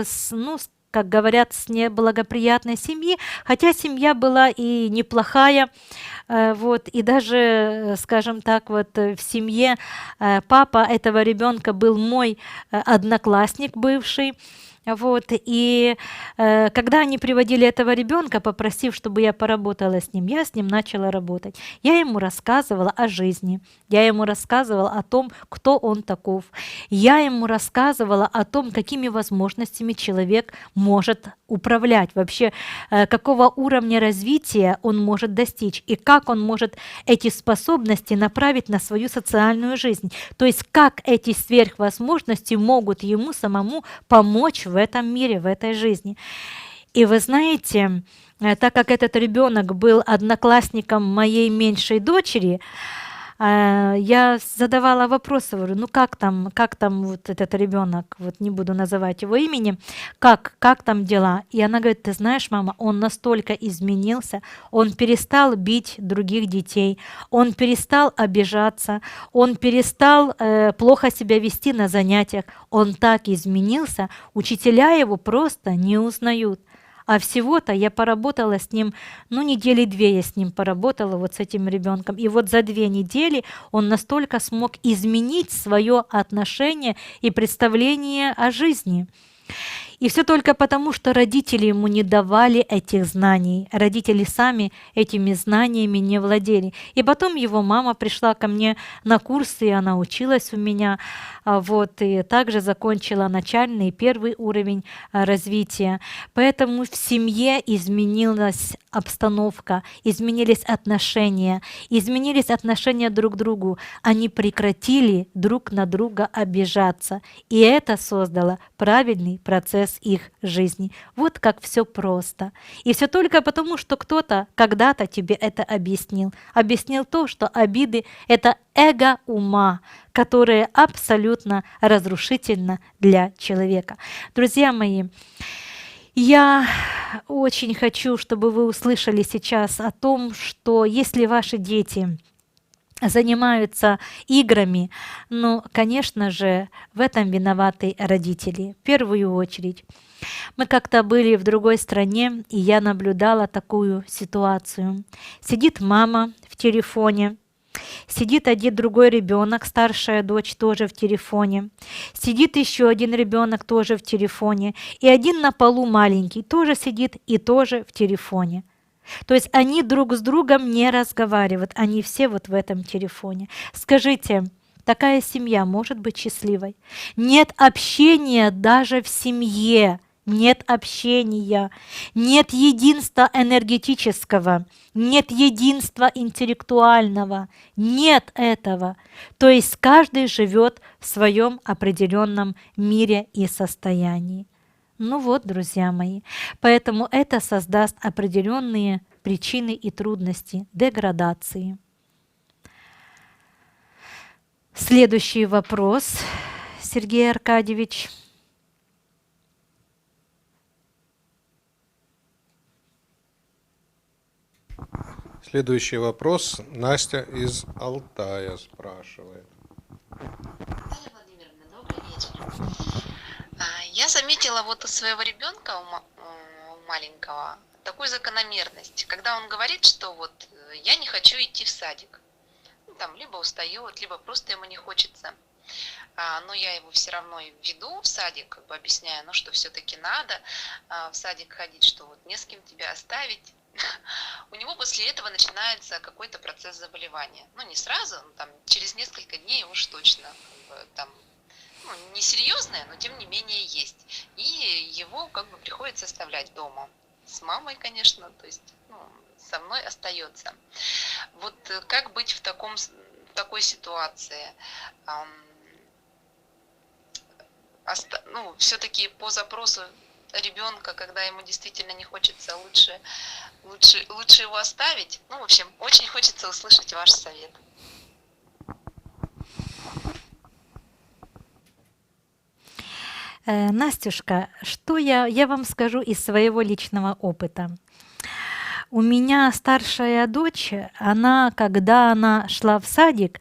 как говорят, с неблагоприятной семьи, хотя семья была и неплохая, вот, и даже, скажем так, вот в семье папа этого ребенка был мой одноклассник бывший, вот, и когда они приводили этого ребенка, попросив, чтобы я поработала с ним, я с ним начала работать. Я ему рассказывала о жизни, я ему рассказывала о том, кто он таков. Я ему рассказывала о том, какими возможностями человек может управлять, вообще какого уровня развития он может достичь и как он может эти способности направить на свою социальную жизнь. То есть как эти сверхвозможности могут ему самому помочь в этом мире, в этой жизни. И вы знаете, так как этот ребенок был одноклассником моей меньшей дочери, я задавала вопросы, говорю, ну как там вот этот ребенок, вот не буду называть его имени, как там дела? И она говорит, ты знаешь, мама, он настолько изменился, он перестал бить других детей, он перестал обижаться, он перестал плохо себя вести на занятиях, он так изменился, учителя его просто не узнают. А всего-то я поработала с ним, недели 2 я с ним поработала, вот с этим ребенком. И вот за 2 недели он настолько смог изменить свое отношение и представление о жизни. И все только потому, что родители ему не давали этих знаний. Родители сами этими знаниями не владели. И потом его мама пришла ко мне на курсы, и она училась у меня, вот, и также закончила начальный и первый уровень развития. Поэтому в семье изменилась обстановка, изменились отношения друг к другу. Они прекратили друг на друга обижаться. И это создало правильный процесс их жизни. Вот как все просто. И все только потому, что кто-то когда-то тебе это объяснил. Объяснил то, что обиды — это эго ума, которое абсолютно разрушительно для человека. Друзья мои, я очень хочу, чтобы вы услышали сейчас о том, что если ваши дети занимаются играми, конечно же, в этом виноваты родители, в первую очередь. Мы как-то были в другой стране, и я наблюдала такую ситуацию. Сидит мама в телефоне, сидит один другой ребенок, старшая дочь тоже в телефоне, сидит еще один ребенок тоже в телефоне, и один на полу маленький тоже сидит и тоже в телефоне. То есть они друг с другом не разговаривают, они все вот в этом телефоне. Скажите, такая семья может быть счастливой? Нет общения даже в семье, нет общения, нет единства энергетического, нет единства интеллектуального, нет этого. То есть каждый живет в своем определенном мире и состоянии. Вот, друзья мои, поэтому это создаст определенные причины и трудности деградации. Следующий вопрос, Сергей Аркадьевич. Следующий вопрос Настя из Алтая спрашивает. Наталья Владимировна, добрый вечер. Я заметила вот у своего ребенка, у маленького такую закономерность, когда он говорит, что вот я не хочу идти в садик. Ну, там либо устает, либо просто ему не хочется. Но я его все равно и веду в садик, как бы объясняя, ну, что все-таки надо в садик ходить, что вот не с кем тебя оставить. У него после этого начинается какой-то процесс заболевания. Ну, не сразу, но там через несколько дней уж точно, как бы, там, ну, несерьезное, но тем не менее есть. И его как бы приходится оставлять дома. С мамой, конечно, то есть, ну, со мной остается. Вот как быть в такой ситуации? Ну, все-таки по запросу ребенка, когда ему действительно не хочется, лучше его оставить. Ну, в общем, очень хочется услышать ваш совет. Настюшка, что я вам скажу из своего личного опыта. У меня старшая дочь, когда она шла в садик,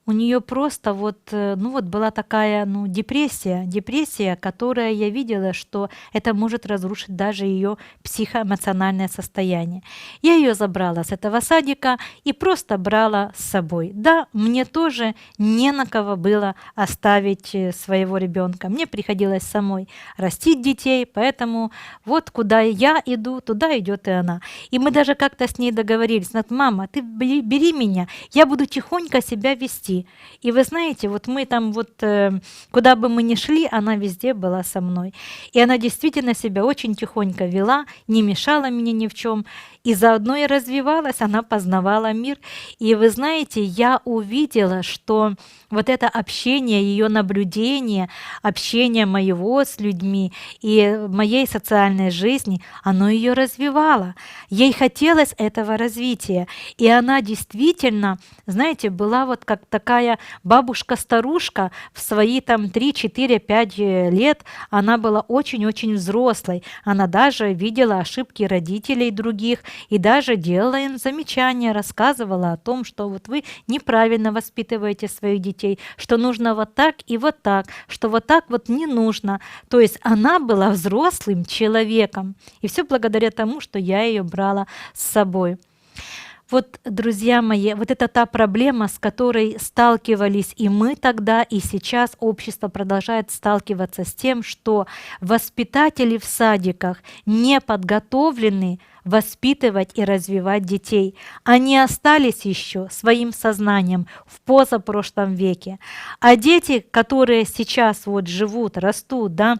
у нее просто была такая, депрессия, которая я видела, что это может разрушить даже ее психоэмоциональное состояние. Я ее забрала с этого садика и просто брала с собой. Да, мне тоже не на кого было оставить своего ребенка. Мне приходилось самой растить детей, поэтому вот куда я иду, туда идет и она. И мы даже как-то с ней договорились: мама, ты бери меня, я буду тихонько себя вести. И вы знаете, вот мы там куда бы мы ни шли, она везде была со мной. И она действительно себя очень тихонько вела, не мешала мне ни в чем. И заодно и развивалась, она познавала мир. И вы знаете, я увидела, что вот это общение, ее наблюдение, общение моего с людьми и моей социальной жизни, оно ее развивало. Ей хотелось этого развития. И она действительно, знаете, была вот как такая бабушка-старушка в свои там 3, 4, 5 лет. Она была очень-очень взрослой. Она даже видела ошибки родителей других и даже делала им замечания, рассказывала о том, что вот вы неправильно воспитываете своих детей, что нужно вот так и вот так, что вот так вот не нужно. То есть она была взрослым человеком. И все благодаря тому, что я ее брала с собой. Вот, друзья мои, вот это та проблема, с которой сталкивались и мы тогда, и сейчас общество продолжает сталкиваться с тем, что воспитатели в садиках не подготовлены воспитывать и развивать детей. Они остались еще своим сознанием в позапрошлом веке. А дети, которые сейчас вот живут, растут, да,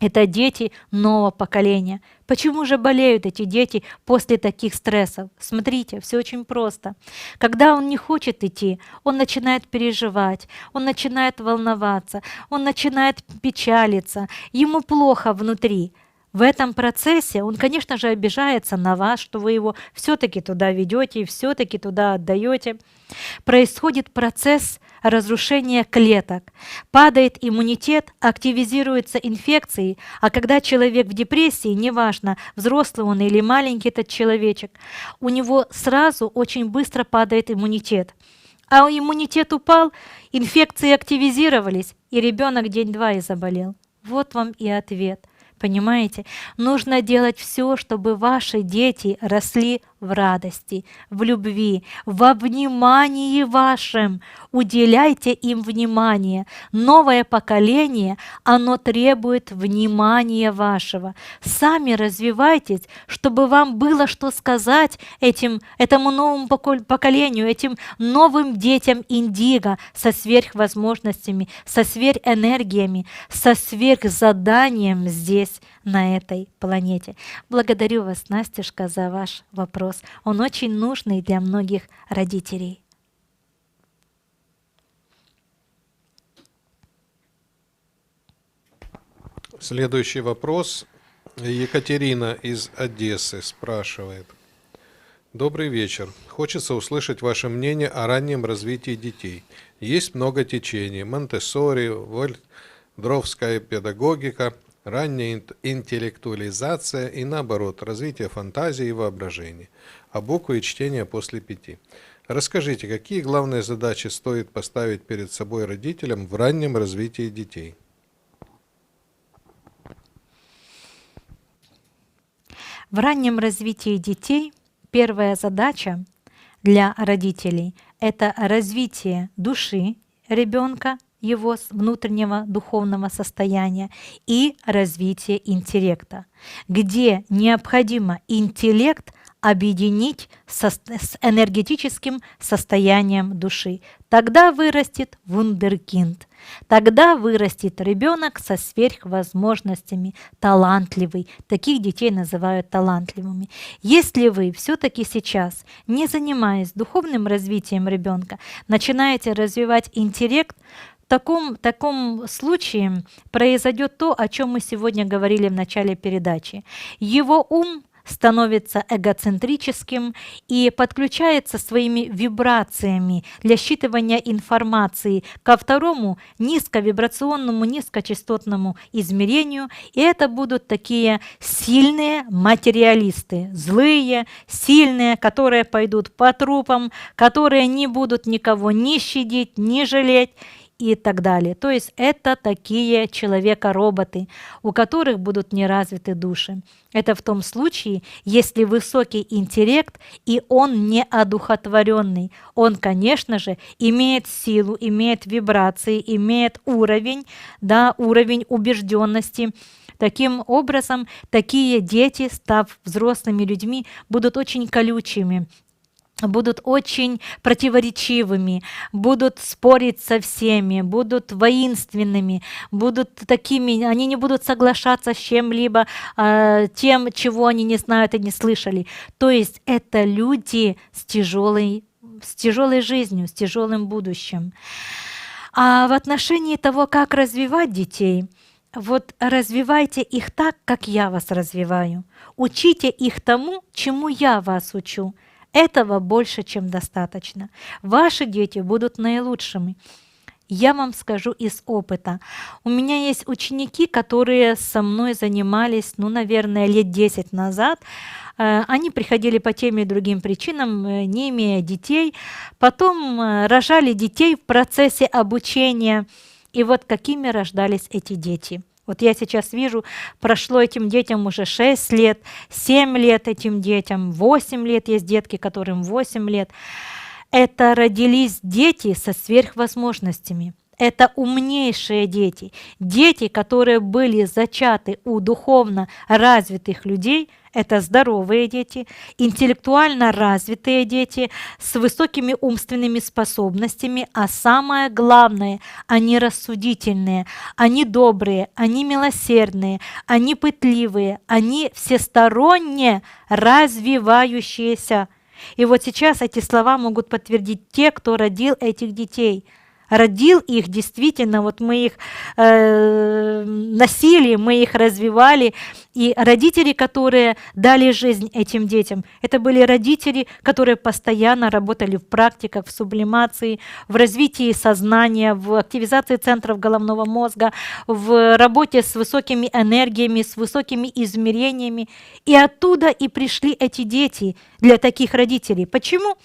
это дети нового поколения. Почему же болеют эти дети после таких стрессов? Смотрите, все очень просто. Когда он не хочет идти, он начинает переживать, он начинает волноваться, он начинает печалиться, ему плохо внутри. В этом процессе он, конечно же, обижается на вас, что вы его все-таки туда ведете и все-таки туда отдаете. Происходит процесс разрушения клеток, падает иммунитет, активизируются инфекции, а когда человек в депрессии, неважно, взрослый он или маленький этот человечек, у него сразу очень быстро падает иммунитет. А иммунитет упал, инфекции активизировались, и ребенок день-два и заболел. Вот вам и ответ. Понимаете? Нужно делать все, чтобы ваши дети росли в радости, в любви, во внимании вашем. Уделяйте им внимание. Новое поколение, оно требует внимания вашего. Сами развивайтесь, чтобы вам было что сказать этому новому поколению, этим новым детям индиго со сверхвозможностями, со сверхэнергиями, со сверхзаданием здесь, на этой планете. Благодарю вас, Настюшка, за ваш вопрос. Он очень нужный для многих родителей. Следующий вопрос. Екатерина из Одессы спрашивает. Добрый вечер. Хочется услышать ваше мнение о раннем развитии детей. Есть много течений. Монтессори, вольфдорфская педагогика, ранняя интеллектуализация и, наоборот, развитие фантазии и воображения, а буквы и чтение после 5. Расскажите, какие главные задачи стоит поставить перед собой родителям в раннем развитии детей? В раннем развитии детей первая задача для родителей – это развитие души ребенка, его внутреннего духовного состояния и развитие интеллекта, где необходимо интеллект объединить с энергетическим состоянием души. Тогда вырастет вундеркинд. Тогда вырастет ребенок со сверхвозможностями, талантливый. Таких детей называют талантливыми. Если вы все-таки сейчас, не занимаясь духовным развитием ребенка, начинаете развивать интеллект, в таком случае произойдет то, о чем мы сегодня говорили в начале передачи. Его ум становится эгоцентрическим и подключается своими вибрациями для считывания информации ко второму низковибрационному, низкочастотному измерению. И это будут такие сильные материалисты, злые, сильные, которые пойдут по трупам, которые не будут никого ни щадить, ни жалеть и так далее. То есть это такие человека-роботы, у которых будут неразвиты души. Это в том случае, если высокий интеллект и он не одухотворенный. Он, конечно же, имеет силу, имеет вибрации, имеет уровень, да, уровень убежденности. Таким образом, такие дети, став взрослыми людьми, будут очень колючими, будут очень противоречивыми, будут спорить со всеми, будут воинственными, будут такими, они не будут соглашаться с чем-либо, тем, чего они не знают и не слышали. То есть это люди с тяжелой жизнью, с тяжелым будущим. А в отношении того, как развивать детей, вот развивайте их так, как я вас развиваю. Учите их тому, чему я вас учу. Этого больше, чем достаточно. Ваши дети будут наилучшими. Я вам скажу из опыта. У меня есть ученики, которые со мной занимались, наверное, лет 10 назад. Они приходили по тем и другим причинам, не имея детей. Потом рожали детей в процессе обучения. И вот какими рождались эти дети. Вот я сейчас вижу, прошло этим детям уже 6 лет, 7 лет этим детям, 8 лет есть детки, которым 8 лет. Это родились дети со сверхвозможностями. Это умнейшие дети. Дети, которые были зачаты у духовно развитых людей, это здоровые дети, интеллектуально развитые дети с высокими умственными способностями, а самое главное, они рассудительные, они добрые, они милосердные, они пытливые, они всесторонне развивающиеся. И вот сейчас эти слова могут подтвердить те, кто родил этих детей. Родил их действительно, вот мы их носили, мы их развивали. И родители, которые дали жизнь этим детям, это были родители, которые постоянно работали в практиках, в сублимации, в развитии сознания, в активизации центров головного мозга, в работе с высокими энергиями, с высокими измерениями. И оттуда и пришли эти дети для таких родителей. Почему?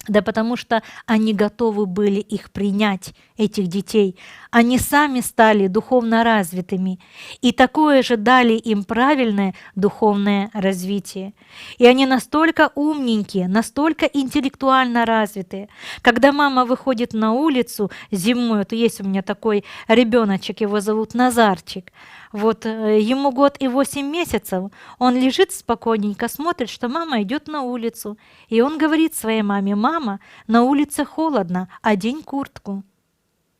Да потому что они готовы были их принять, этих детей. Они сами стали духовно развитыми, и такое же дали им правильное духовное развитие. И они настолько умненькие, настолько интеллектуально развитые. Когда мама выходит на улицу зимой, то есть у меня такой ребеночек, его зовут Назарчик, вот ему 1 год и 8 месяцев, он лежит спокойненько, смотрит, что мама идет на улицу. И он говорит своей маме: «Мама, на улице холодно, одень куртку».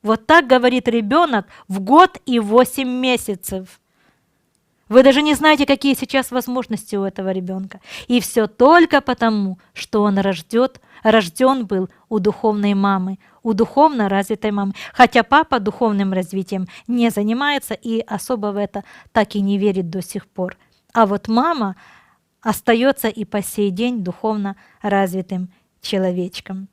Вот так говорит ребенок в 1 год и 8 месяцев. Вы даже не знаете, какие сейчас возможности у этого ребенка. И все только потому, что он рожден был у духовной мамы, у духовно развитой мамы. Хотя папа духовным развитием не занимается и особо в это так и не верит до сих пор. А вот мама остается и по сей день духовно развитым человечком.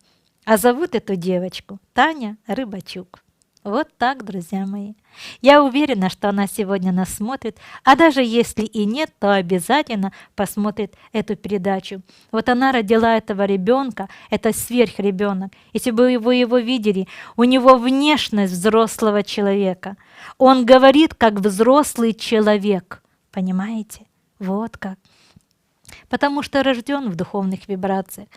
А зовут эту девочку Таня Рыбачук. Вот так, друзья мои. Я уверена, что она сегодня нас смотрит, а даже если и нет, то обязательно посмотрит эту передачу. Вот она родила этого ребенка, это сверхребенок. Если бы вы его видели, у него внешность взрослого человека. Он говорит как взрослый человек, понимаете? Вот как. потому что рожден в духовных вибрациях.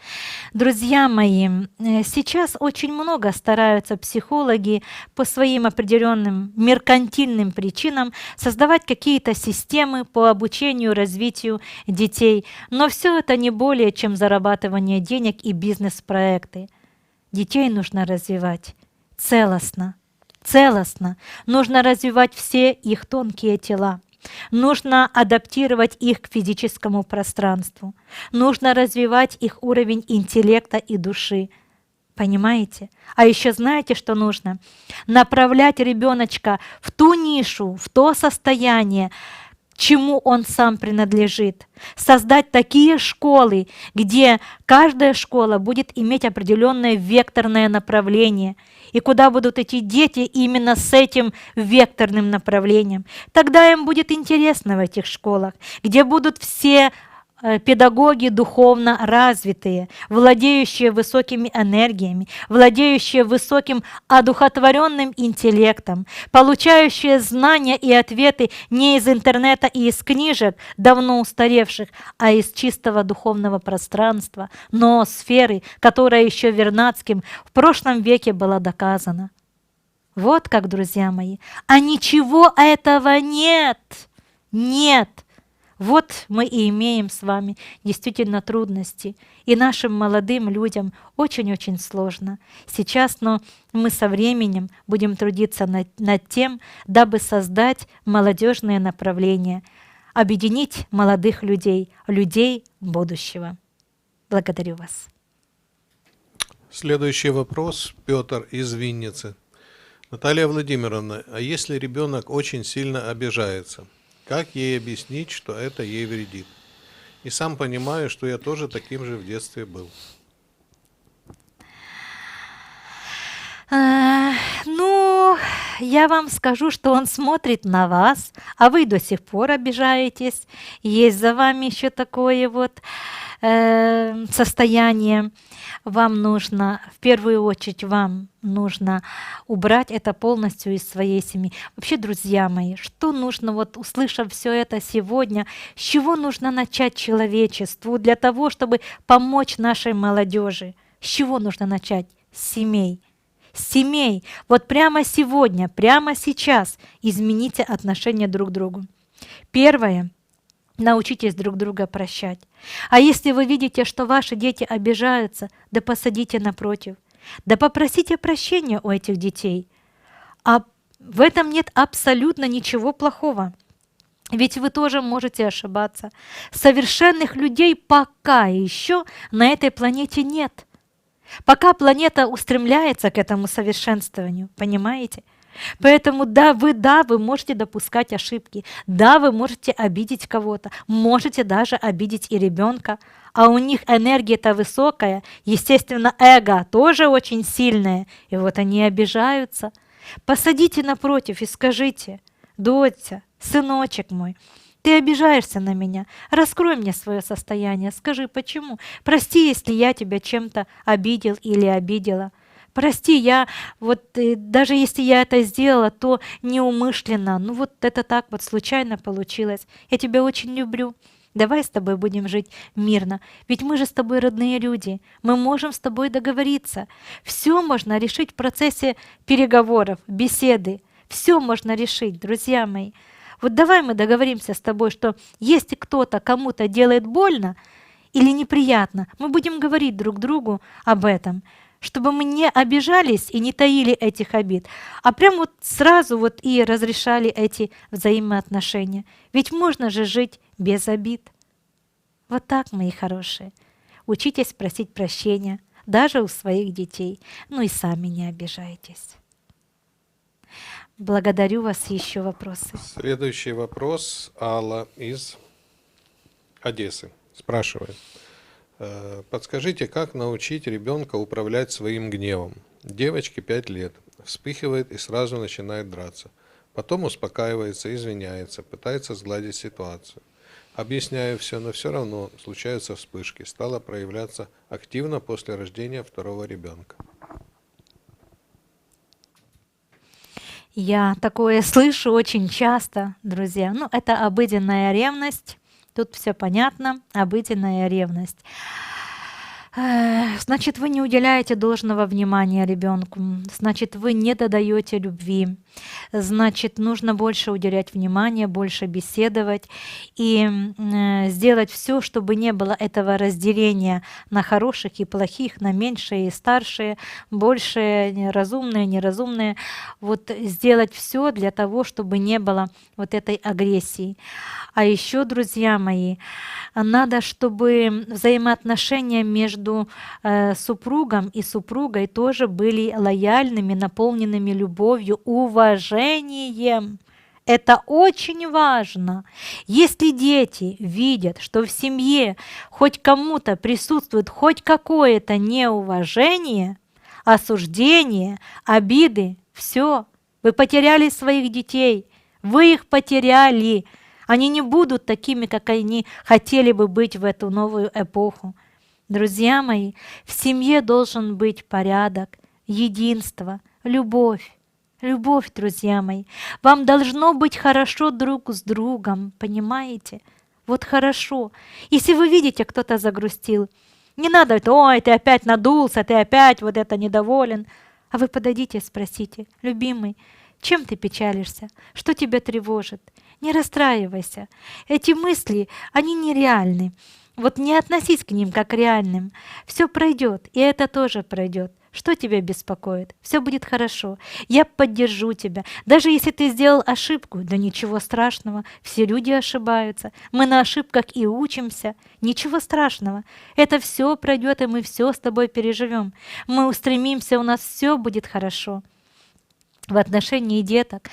Друзья мои, сейчас очень много стараются психологи по своим определенным меркантильным причинам создавать какие-то системы по обучению, развитию детей, но все это не более чем зарабатывание денег и бизнес-проекты. Детей нужно развивать целостно, целостно. Нужно развивать все их тонкие тела. Нужно адаптировать их к физическому пространству. Нужно развивать их уровень интеллекта и души. Понимаете? А еще знаете, что нужно? Направлять ребеночка в ту нишу, в то состояние, чему он сам принадлежит. Создать такие школы, где каждая школа будет иметь определенное векторное направление, и куда будут идти дети именно с этим векторным направлением. Тогда им будет интересно в этих школах, где будут все педагоги духовно развитые, владеющие высокими энергиями, владеющие высоким одухотворенным интеллектом, получающие знания и ответы не из интернета и из книжек, давно устаревших, а из чистого духовного пространства, но сферы, которая еще Вернадским в прошлом веке была доказана. Вот как, друзья мои, а ничего этого нет, нет. Вот мы и имеем с вами действительно трудности. И нашим молодым людям очень-очень сложно сейчас, но мы со временем будем трудиться над тем, дабы создать молодежные направления, объединить молодых людей, людей будущего. Благодарю вас. Следующий вопрос. Петр из Винницы. Наталья Владимировна, а если ребенок очень сильно обижается, как ей объяснить, что это ей вредит? И сам понимаю, что я тоже таким же в детстве был. Ну, я вам скажу, что он смотрит на вас, а вы до сих пор обижаетесь. Есть за вами еще такое вот состояние. Вам нужно, в первую очередь, вам нужно убрать это полностью из своей семьи. Вообще, друзья мои, что нужно, вот услышав все это сегодня, с чего нужно начать человечеству для того, чтобы помочь нашей молодежи? С чего нужно начать? С семей. С семей. Вот прямо сегодня, прямо сейчас измените отношение друг к другу. Первое. Научитесь друг друга прощать. А если вы видите, что ваши дети обижаются, да посадите напротив. Да попросите прощения у этих детей. А в этом нет абсолютно ничего плохого. Ведь вы тоже можете ошибаться. Совершенных людей пока еще на этой планете нет. Пока планета устремляется к этому совершенствованию, понимаете? Поэтому да, вы можете допускать ошибки, да, вы можете обидеть кого-то, можете даже обидеть и ребенка, а у них энергия-то высокая, естественно, эго тоже очень сильное, и вот они обижаются. Посадите напротив и скажите: доча, сыночек мой, ты обижаешься на меня, раскрой мне свое состояние, скажи, почему, прости, если я тебя чем-то обидел или обидела. Прости, я вот даже если я это сделала, то неумышленно. Ну вот это так вот случайно получилось. Я тебя очень люблю. Давай с тобой будем жить мирно. Ведь мы же с тобой родные люди. Мы можем с тобой договориться. Все можно решить в процессе переговоров, беседы. Все можно решить, друзья мои. Вот давай мы договоримся с тобой, что если кто-то кому-то делает больно или неприятно, мы будем говорить друг другу об этом, чтобы мы не обижались и не таили этих обид, а прям вот сразу вот и разрешали эти взаимоотношения. Ведь можно же жить без обид. Вот так, мои хорошие. Учитесь просить прощения даже у своих детей. Ну и сами не обижайтесь. Благодарю вас. Еще вопросы? Следующий вопрос. Алла из Одессы спрашивает. Подскажите, как научить ребенка управлять своим гневом? Девочке 5 лет. Вспыхивает и сразу начинает драться. Потом успокаивается, извиняется, пытается сгладить ситуацию. Объясняю все, но все равно случаются вспышки. Стала проявляться активно после рождения второго ребенка. Я такое слышу очень часто, друзья. Ну, это обыденная ревность. Тут все понятно, обыденная ревность. Значит, вы не уделяете должного внимания ребенку, значит, вы не додаете любви, значит, нужно больше уделять внимания, больше беседовать и сделать все, чтобы не было этого разделения на хороших и плохих, на меньшие и старшие, большие, разумные, неразумные. Вот сделать все для того, чтобы не было вот этой агрессии. А еще, друзья мои, надо, чтобы взаимоотношения между супругом и супругой тоже были лояльными, наполненными любовью, уважением. Это очень важно. Если дети видят, что в семье хоть кому-то присутствует хоть какое-то неуважение, осуждение, обиды, все, вы потеряли своих детей, вы их потеряли. Они не будут такими, как они хотели бы быть в эту новую эпоху. Друзья мои, в семье должен быть порядок, единство, любовь. Любовь, друзья мои. Вам должно быть хорошо друг с другом, понимаете? Вот хорошо. Если вы видите, кто-то загрустил, не надо, ой, ты опять надулся, ты опять вот это недоволен. А вы подойдите и спросите, любимый, чем ты печалишься? Что тебя тревожит? Не расстраивайся. Эти мысли, они нереальны. Вот не относись к ним как к реальным. Все пройдет, и это тоже пройдет. Что тебя беспокоит? Все будет хорошо. Я поддержу тебя. Даже если ты сделал ошибку, да ничего страшного. Все люди ошибаются. Мы на ошибках и учимся. Ничего страшного. Это все пройдет, и мы все с тобой переживем. Мы устремимся, у нас все будет хорошо. В отношении деток,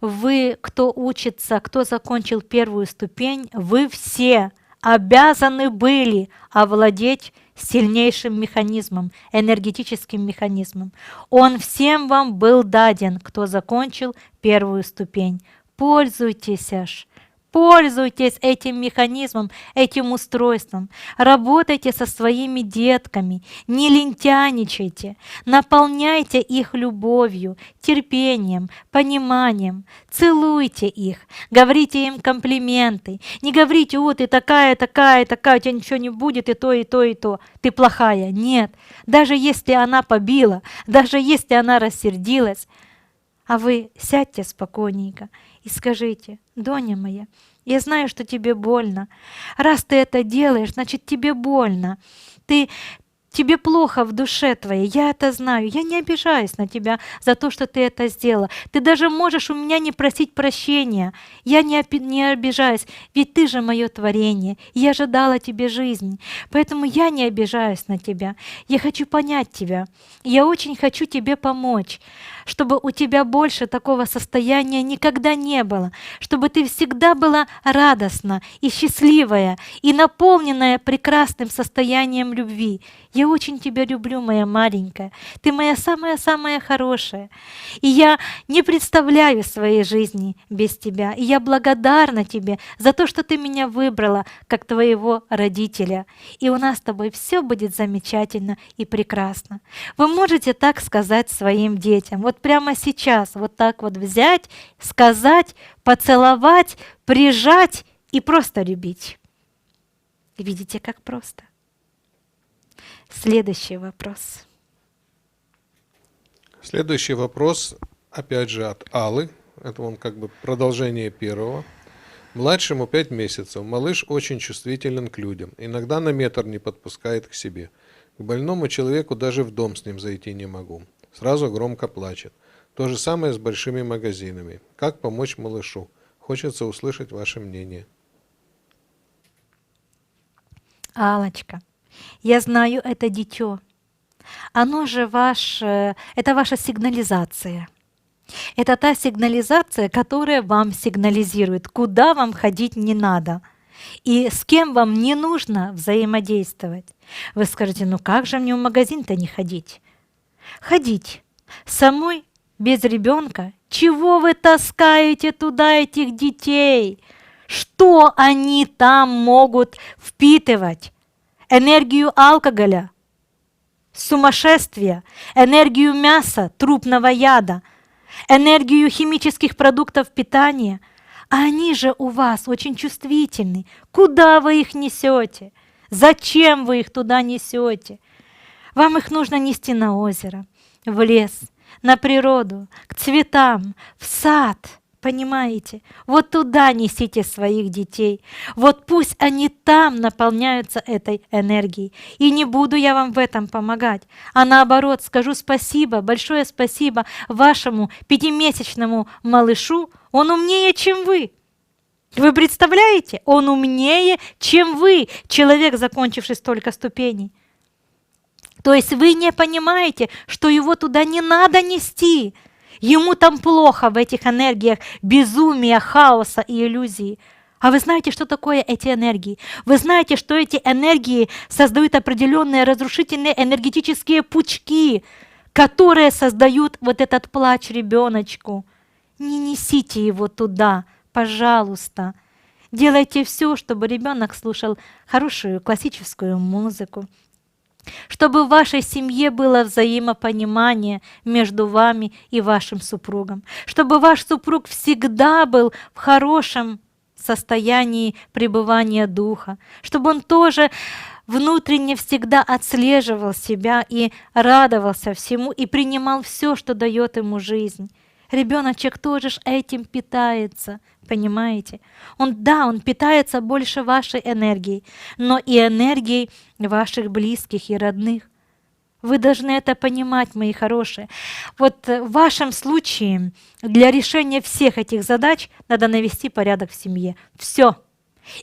вы, кто учится, кто закончил первую ступень, вы все обязаны были овладеть сильнейшим механизмом, энергетическим механизмом. Он всем вам был даден, кто закончил первую ступень. Пользуйтесь аж. Пользуйтесь этим механизмом, этим устройством. Работайте со своими детками, не лентяничайте, наполняйте их любовью, терпением, пониманием, целуйте их, говорите им комплименты. Не говорите, о, ты такая, такая, такая, у тебя ничего не будет, и то, и то, и то. Ты плохая. Нет. Даже если она побила, даже если она рассердилась, а вы сядьте спокойненько и скажите, Доня моя, я знаю, что тебе больно. Раз ты это делаешь, значит тебе больно. Тебе плохо в душе твоей, я это знаю. Я не обижаюсь на тебя за то, что ты это сделала. Ты даже можешь у меня не просить прощения. Я не обижаюсь, ведь ты же мое творение. Я же дала тебе жизнь. Поэтому я не обижаюсь на тебя. Я хочу понять тебя. Я очень хочу тебе помочь, чтобы у тебя больше такого состояния никогда не было, чтобы ты всегда была радостна и счастливая, и наполненная прекрасным состоянием любви. Я очень тебя люблю, моя маленькая. Ты моя самая-самая хорошая. И я не представляю своей жизни без тебя. И я благодарна тебе за то, что ты меня выбрала как твоего родителя. И у нас с тобой все будет замечательно и прекрасно. Вы можете так сказать своим детям. Вот прямо сейчас вот так вот взять, сказать, поцеловать, прижать и просто любить. Видите, как просто? Следующий вопрос. Следующий вопрос, опять же, от Аллы. Это он как бы продолжение первого. Младшему 5 месяцев. Малыш очень чувствителен к людям. Иногда на метр не подпускает к себе. К больному человеку даже в дом с ним зайти не могу. Сразу громко плачет. То же самое с большими магазинами. Как помочь малышу? Хочется услышать ваше мнение. Аллочка, я знаю это дитё. Оно же это ваша сигнализация. Это та сигнализация, которая вам сигнализирует, куда вам ходить не надо и с кем вам не нужно взаимодействовать. Вы скажете, ну как же мне в магазин-то не ходить? Ходить самой, без ребенка. Чего вы таскаете туда этих детей? Что они там могут впитывать? Энергию алкоголя, сумасшествия, энергию мяса, трупного яда, энергию химических продуктов питания. А они же у вас очень чувствительны. Куда вы их несете? Зачем вы их туда несете? Вам их нужно нести на озеро, в лес, на природу, к цветам, в сад. Понимаете? Вот туда несите своих детей. Вот пусть они там наполняются этой энергией. И не буду я вам в этом помогать. А наоборот, скажу спасибо, большое спасибо вашему 5-месячному малышу. Он умнее, чем вы. Вы представляете? Он умнее, чем вы, человек, закончивший столько ступеней. То есть вы не понимаете, что его туда не надо нести. Ему там плохо в этих энергиях безумия, хаоса и иллюзии. А вы знаете, что такое эти энергии? Вы знаете, что эти энергии создают определенные разрушительные энергетические пучки, которые создают вот этот плач ребеночку. Не несите его туда, пожалуйста. Делайте все, чтобы ребенок слушал хорошую классическую музыку, чтобы в вашей семье было взаимопонимание между вами и вашим супругом, чтобы ваш супруг всегда был в хорошем состоянии пребывания духа, чтобы он тоже внутренне всегда отслеживал себя и радовался всему и принимал все, что дает ему жизнь. Ребеночек тоже ж этим питается, понимаете? Он питается больше вашей энергией, но и энергией ваших близких и родных. Вы должны это понимать, мои хорошие. Вот в вашем случае для решения всех этих задач надо навести порядок в семье. Все.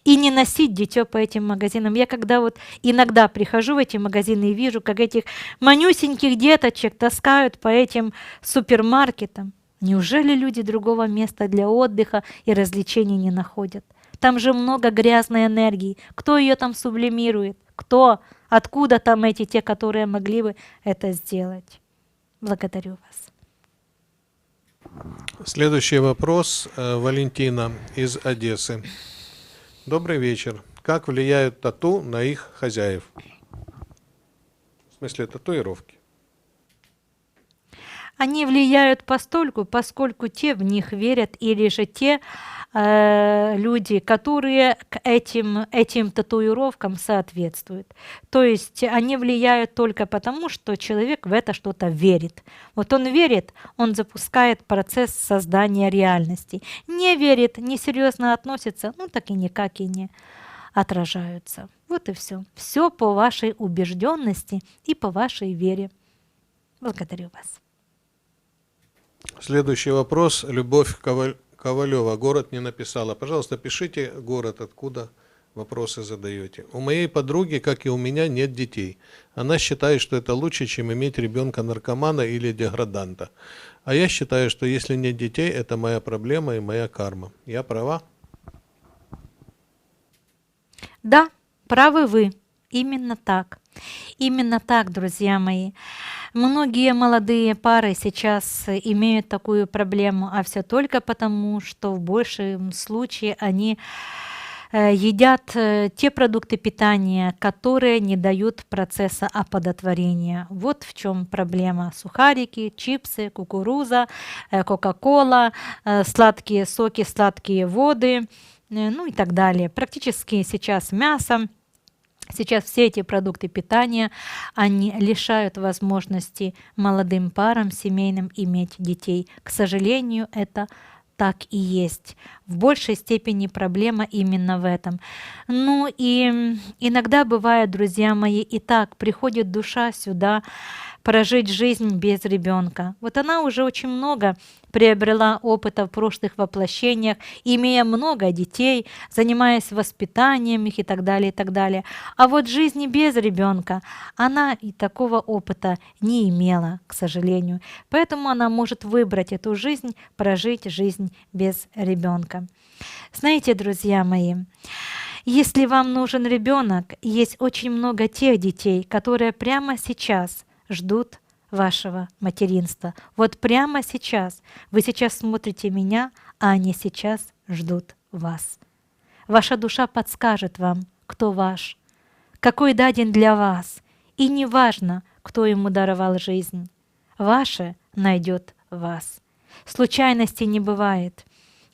И не носить дитё по этим магазинам. Я когда вот иногда прихожу в эти магазины и вижу, как этих манюсеньких деточек таскают по этим супермаркетам. Неужели люди другого места для отдыха и развлечений не находят? Там же много грязной энергии. Кто ее там сублимирует? Кто? Откуда там те, которые могли бы это сделать? Благодарю вас. Следующий вопрос. Валентина из Одессы. Добрый вечер. Как влияют тату на их хозяев? В смысле татуировки. Они влияют постольку, поскольку те в них верят, или же те люди, которые к этим татуировкам соответствуют. То есть они влияют только потому, что человек в это что-то верит. Вот он верит, он запускает процесс создания реальности. Не верит, несерьезно относится, ну так и никак и не отражаются. Вот и все. Все по вашей убежденности и по вашей вере. Благодарю вас. Следующий вопрос. Любовь Ковалева. Город не написала. Пожалуйста, пишите город, откуда вопросы задаете. У моей подруги, как и у меня, нет детей. Она считает, что это лучше, чем иметь ребенка-наркомана или деграданта. А я считаю, что если нет детей, это моя проблема и моя карма. Я права? Да, правы вы. Именно так. Именно так, друзья мои. Многие молодые пары сейчас имеют такую проблему, а все только потому, что в большем случае они едят те продукты питания, которые не дают процесса оплодотворения. Вот в чем проблема. Сухарики, чипсы, кукуруза, кока-кола, сладкие соки, сладкие воды, ну и так далее. Практически сейчас мясо. Сейчас все эти продукты питания, они лишают возможности молодым парам, семейным иметь детей. К сожалению, это так и есть. В большей степени проблема именно в этом. Ну и иногда бывает, друзья мои, и так приходит душа сюда прожить жизнь без ребенка. Вот она уже очень много приобрела опыта в прошлых воплощениях, имея много детей, занимаясь воспитанием их и так далее, и так далее. А вот жизни без ребенка она и такого опыта не имела, к сожалению. Поэтому она может выбрать эту жизнь, прожить жизнь без ребенка. Знаете, друзья мои, если вам нужен ребенок, есть очень много тех детей, которые прямо сейчас ждут вашего материнства. Вот прямо сейчас. Вы сейчас смотрите меня, а они сейчас ждут вас. Ваша душа подскажет вам, кто ваш, какой даден для вас. И не важно, кто ему даровал жизнь. Ваше найдет вас. Случайностей не бывает.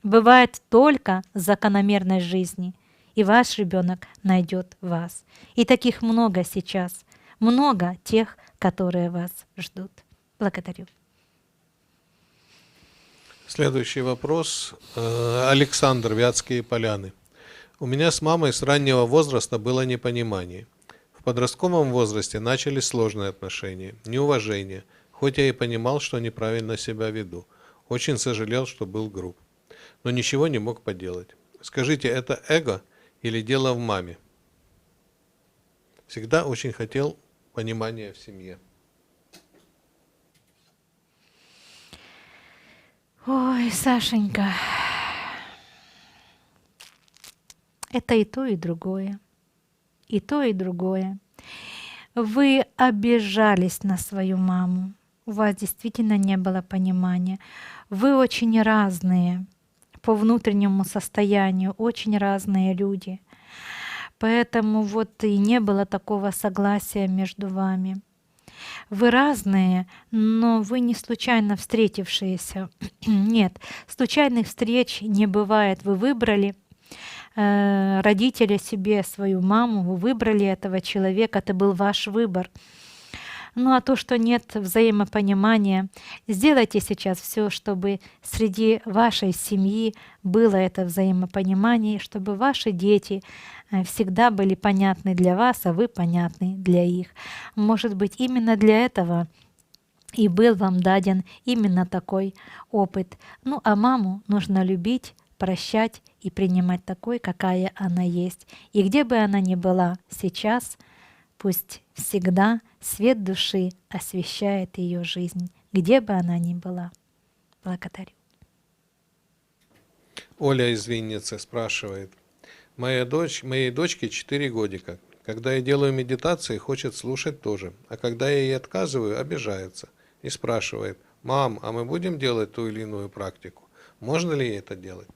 Бывает только закономерность жизни, и ваш ребенок найдет вас. И таких много сейчас, много тех, которые вас ждут. Благодарю. Следующий вопрос. Александр, Вятские Поляны. У меня с мамой с раннего возраста было непонимание. В подростковом возрасте начались сложные отношения, неуважение, хоть я и понимал, что неправильно себя веду. Очень сожалел, что был груб. Но ничего не мог поделать. Скажите, это эго или дело в маме? Всегда очень хотел понимания в семье. Ой, Сашенька, это и то, и другое. И то, и другое. Вы обижались на свою маму. У вас действительно не было понимания. Вы очень разные по внутреннему состоянию, очень разные люди. Поэтому вот и не было такого согласия между вами. Вы разные, но вы не случайно встретившиеся. Нет, случайных встреч не бывает. Вы выбрали родители себе свою маму, вы выбрали этого человека, это был ваш выбор. Ну а то, что нет взаимопонимания, сделайте сейчас все, чтобы среди вашей семьи было это взаимопонимание, чтобы ваши дети всегда были понятны для вас, а вы понятны для их. Может быть, именно для этого и был вам даден именно такой опыт. Ну а маму нужно любить, прощать и принимать такой, какая она есть. И где бы она ни была сейчас, пусть всегда свет души освещает ее жизнь, где бы она ни была. Благодарю. Оля из Винницы спрашивает. Моей дочке 4 годика. Когда я делаю медитации, хочет слушать тоже. А когда я ей отказываю, обижается. И спрашивает, мам, а мы будем делать ту или иную практику? Можно ли ей это делать?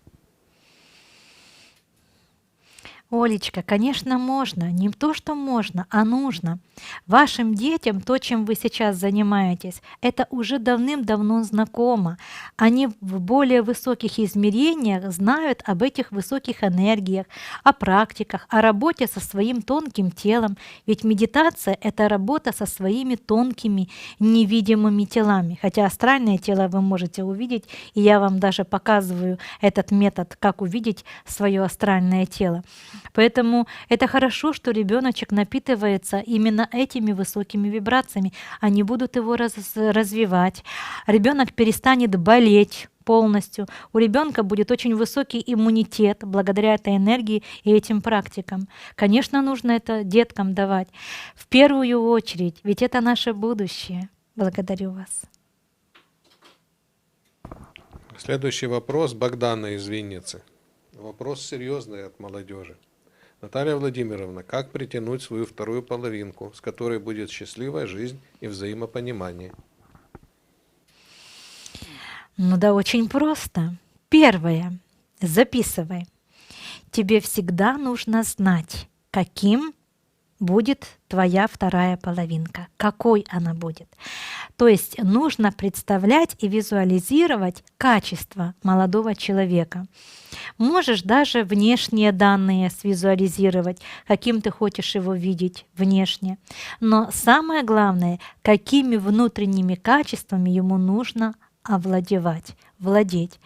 Олечка, конечно, можно. Не то, что можно, а нужно. Вашим детям то, чем вы сейчас занимаетесь, это уже давным-давно знакомо. Они в более высоких измерениях знают об этих высоких энергиях, о практиках, о работе со своим тонким телом. Ведь медитация — это работа со своими тонкими невидимыми телами. Хотя астральное тело вы можете увидеть, и я вам даже показываю этот метод, как увидеть свое астральное тело. Поэтому это хорошо, что ребеночек напитывается именно этими высокими вибрациями. Они будут его развивать. Ребенок перестанет болеть полностью. У ребенка будет очень высокий иммунитет благодаря этой энергии и этим практикам. Конечно, нужно это деткам давать. В первую очередь, ведь это наше будущее. Благодарю вас. Следующий вопрос Богдана из Винницы. Вопрос серьезный от молодежи. Наталья Владимировна, как притянуть свою вторую половинку, с которой будет счастливая жизнь и взаимопонимание? Ну да, очень просто. Первое. Записывай. Тебе всегда нужно знать, каким будет твоя вторая половинка, какой она будет. То есть нужно представлять и визуализировать качество молодого человека. Можешь даже внешние данные свизуализировать, каким ты хочешь его видеть внешне. Но самое главное, какими внутренними качествами ему нужно владеть.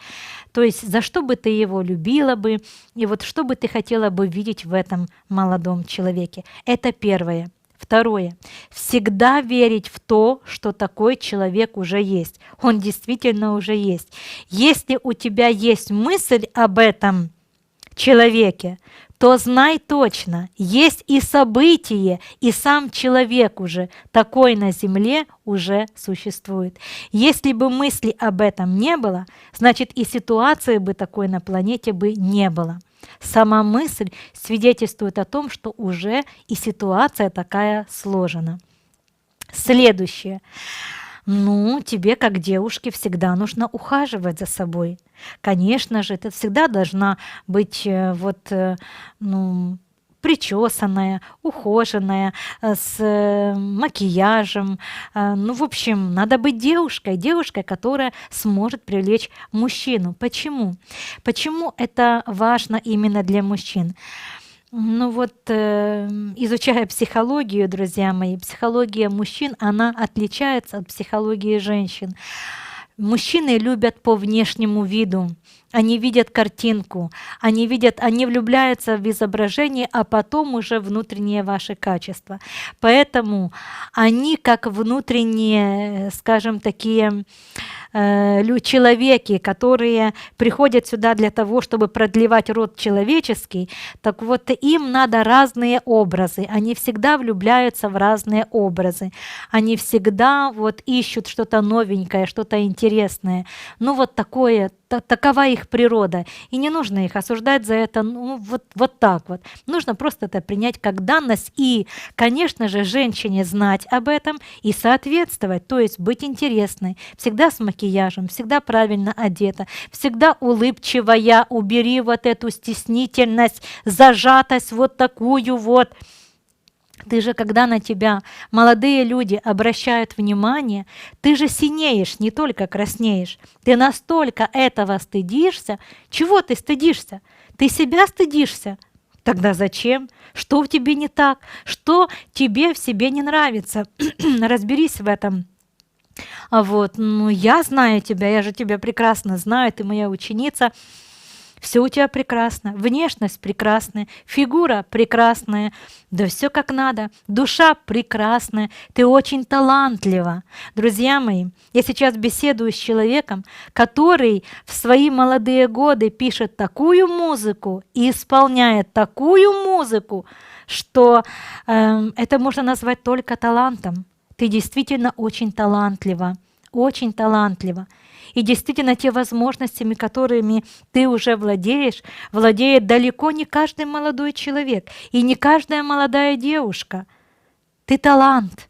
То есть за что бы ты его любила бы, и вот что бы ты хотела бы видеть в этом молодом человеке. Это первое. Второе. Всегда верить в то, что такой человек уже есть. Он действительно уже есть. Если у тебя есть мысль об этом человеке, то знай точно, есть и событие, и сам человек уже такой на земле уже существует. Если бы мысли об этом не было, значит и ситуации бы такой на планете бы не было. Сама мысль свидетельствует о том, что уже и ситуация такая сложена. Следующее. Ну, тебе, как девушке, всегда нужно ухаживать за собой. Конечно же, ты всегда должна быть причесанная, ухоженная, с макияжем. Ну, в общем, надо быть девушкой, которая сможет привлечь мужчину. Почему? Почему это важно именно для мужчин? Ну вот, изучая психологию, друзья мои, психология мужчин, она отличается от психологии женщин. Мужчины любят по внешнему виду. Они видят картинку, они влюбляются в изображение, а потом уже внутренние ваши качества. Поэтому они как внутренние, скажем, такие человеки, которые приходят сюда для того, чтобы продлевать род человеческий, так вот им надо разные образы. Они всегда влюбляются в разные образы. Они всегда вот ищут что-то новенькое, что-то интересное. Ну вот такое, такова их природа. И не нужно их осуждать за это, ну вот так вот. Нужно просто это принять как данность и, конечно же, женщине знать об этом и соответствовать, то есть быть интересной, всегда с макияжем, всегда правильно одета, всегда улыбчивая, убери вот эту стеснительность, зажатость вот такую вот. Ты же, когда на тебя молодые люди обращают внимание, ты же синеешь, не только краснеешь. Ты настолько этого стыдишься. Чего ты стыдишься? Ты себя стыдишься? Тогда зачем? Что в тебе не так? Что тебе в себе не нравится? Разберись в этом. Вот, ну я знаю тебя, я же тебя прекрасно знаю, ты моя ученица. Все у тебя прекрасно, внешность прекрасная, фигура прекрасная, да все как надо, душа прекрасная, ты очень талантлива. Друзья мои, я сейчас беседую с человеком, который в свои молодые годы пишет такую музыку и исполняет такую музыку, что это можно назвать только талантом. Ты действительно очень талантлива, очень талантлива. И действительно, те возможностями, которыми ты уже владеешь, владеет далеко не каждый молодой человек и не каждая молодая девушка. Ты талант.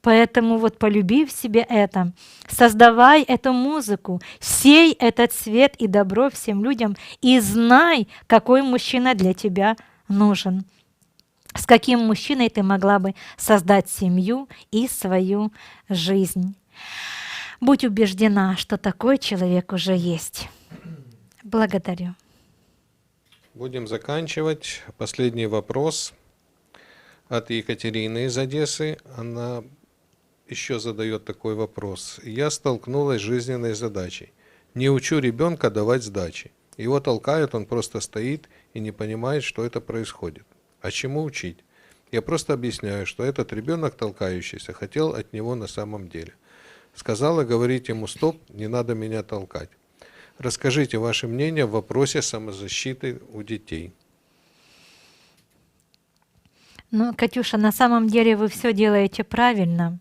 Поэтому вот полюби в себе это, создавай эту музыку, сей этот свет и добро всем людям и знай, какой мужчина для тебя нужен. С каким мужчиной ты могла бы создать семью и свою жизнь. Будь убеждена, что такой человек уже есть. Благодарю. Будем заканчивать. Последний вопрос от Екатерины из Одессы. Она еще задает такой вопрос. Я столкнулась с жизненной задачей. Не учу ребенка давать сдачи. Его толкают, он просто стоит и не понимает, что это происходит. А чему учить? Я просто объясняю, что этот ребенок толкающийся хотел от него на самом деле. Сказала говорить ему стоп, не надо меня толкать. Расскажите ваше мнение в вопросе самозащиты у детей. Ну, Катюша, на самом деле вы все делаете правильно.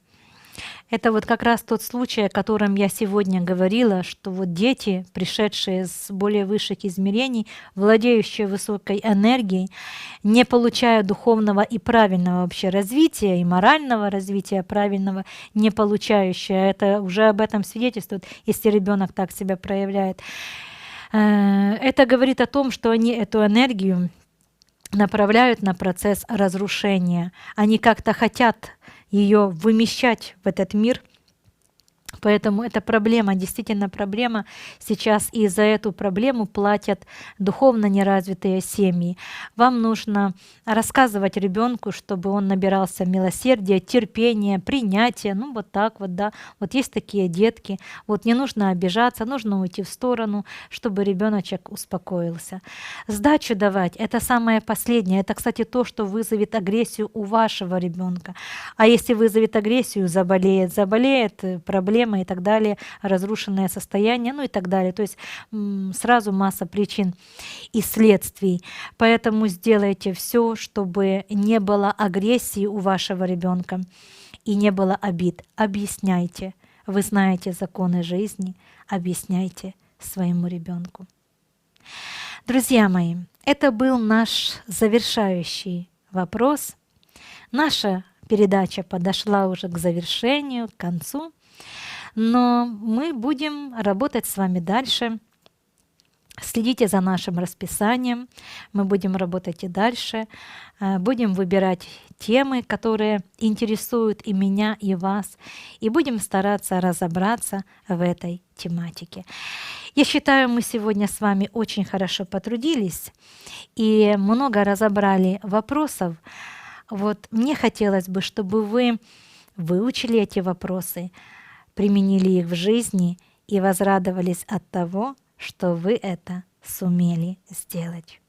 Это вот как раз тот случай, о котором я сегодня говорила, что вот дети, пришедшие с более высших измерений, владеющие высокой энергией, не получая духовного и правильного вообще развития, и морального развития правильного, не получающие, это уже об этом свидетельствует, если ребенок так себя проявляет. Это говорит о том, что они эту энергию направляют на процесс разрушения. Они как-то хотят ее вымещать в этот мир. Поэтому это проблема, действительно проблема. Сейчас и за эту проблему платят духовно неразвитые семьи. Вам нужно рассказывать ребенку, чтобы он набирался милосердия, терпения, принятия. Ну вот так вот, да. Вот есть такие детки. Вот не нужно обижаться, нужно уйти в сторону, чтобы ребеночек успокоился. Сдачу давать — это самое последнее. Это, кстати, то, что вызовет агрессию у вашего ребенка. А если вызовет агрессию, заболеет проблема и так далее, разрушенное состояние, ну и так далее. То есть сразу масса причин и следствий. Поэтому сделайте все, чтобы не было агрессии у вашего ребенка и не было обид. Объясняйте. Вы знаете законы жизни, объясняйте своему ребенку. Друзья мои, это был наш завершающий вопрос. Наша передача подошла уже к завершению, к концу. Но мы будем работать с вами дальше Следите за нашим расписанием. Мы будем работать и дальше. Будем выбирать темы, которые интересуют и меня, и вас. И будем стараться разобраться в этой тематике. Я считаю, мы сегодня с вами очень хорошо потрудились и много разобрали вопросов. Вот мне хотелось бы, чтобы вы выучили эти вопросы, применили их в жизни и возрадовались от того, что вы это сумели сделать.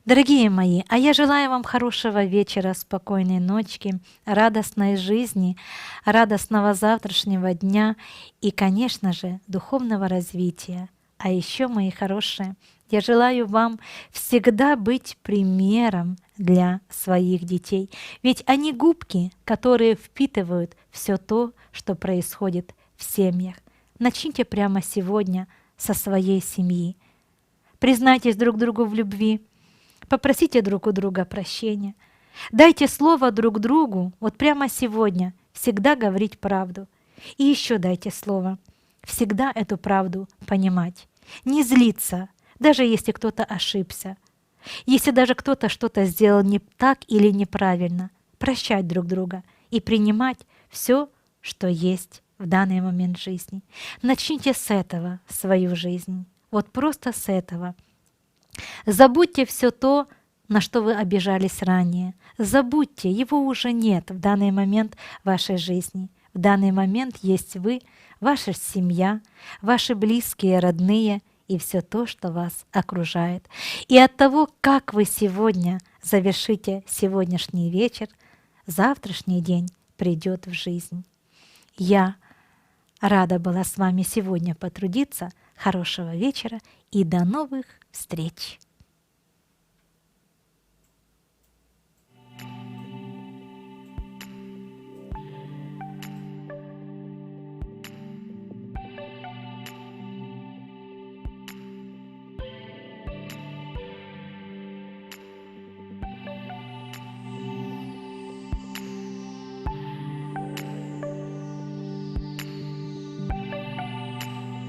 Дорогие мои, а я желаю вам хорошего вечера, спокойной ночки, радостной жизни, радостного завтрашнего дня и, конечно же, духовного развития. А еще, мои хорошие, я желаю вам всегда быть примером для своих детей. Ведь они губки, которые впитывают все то, что происходит в семьях. Начните прямо сегодня со своей семьи. Признайтесь друг другу в любви, попросите друг у друга прощения. Дайте слово друг другу, вот прямо сегодня, всегда говорить правду. И еще дайте слово, всегда эту правду понимать. Не злиться, даже если кто-то ошибся. Если даже кто-то что-то сделал не так или неправильно, прощать друг друга и принимать все, что есть в данный момент жизни. Начните с этого свою жизнь. Вот просто с этого. Забудьте все то, на что вы обижались ранее. Забудьте, его уже нет в данный момент вашей жизни. В данный момент есть вы, ваша семья, ваши близкие, родные и все то, что вас окружает. И от того, как вы сегодня завершите сегодняшний вечер, завтрашний день придет в жизнь. Я рада была с вами сегодня потрудиться. Хорошего вечера и до новых встреч!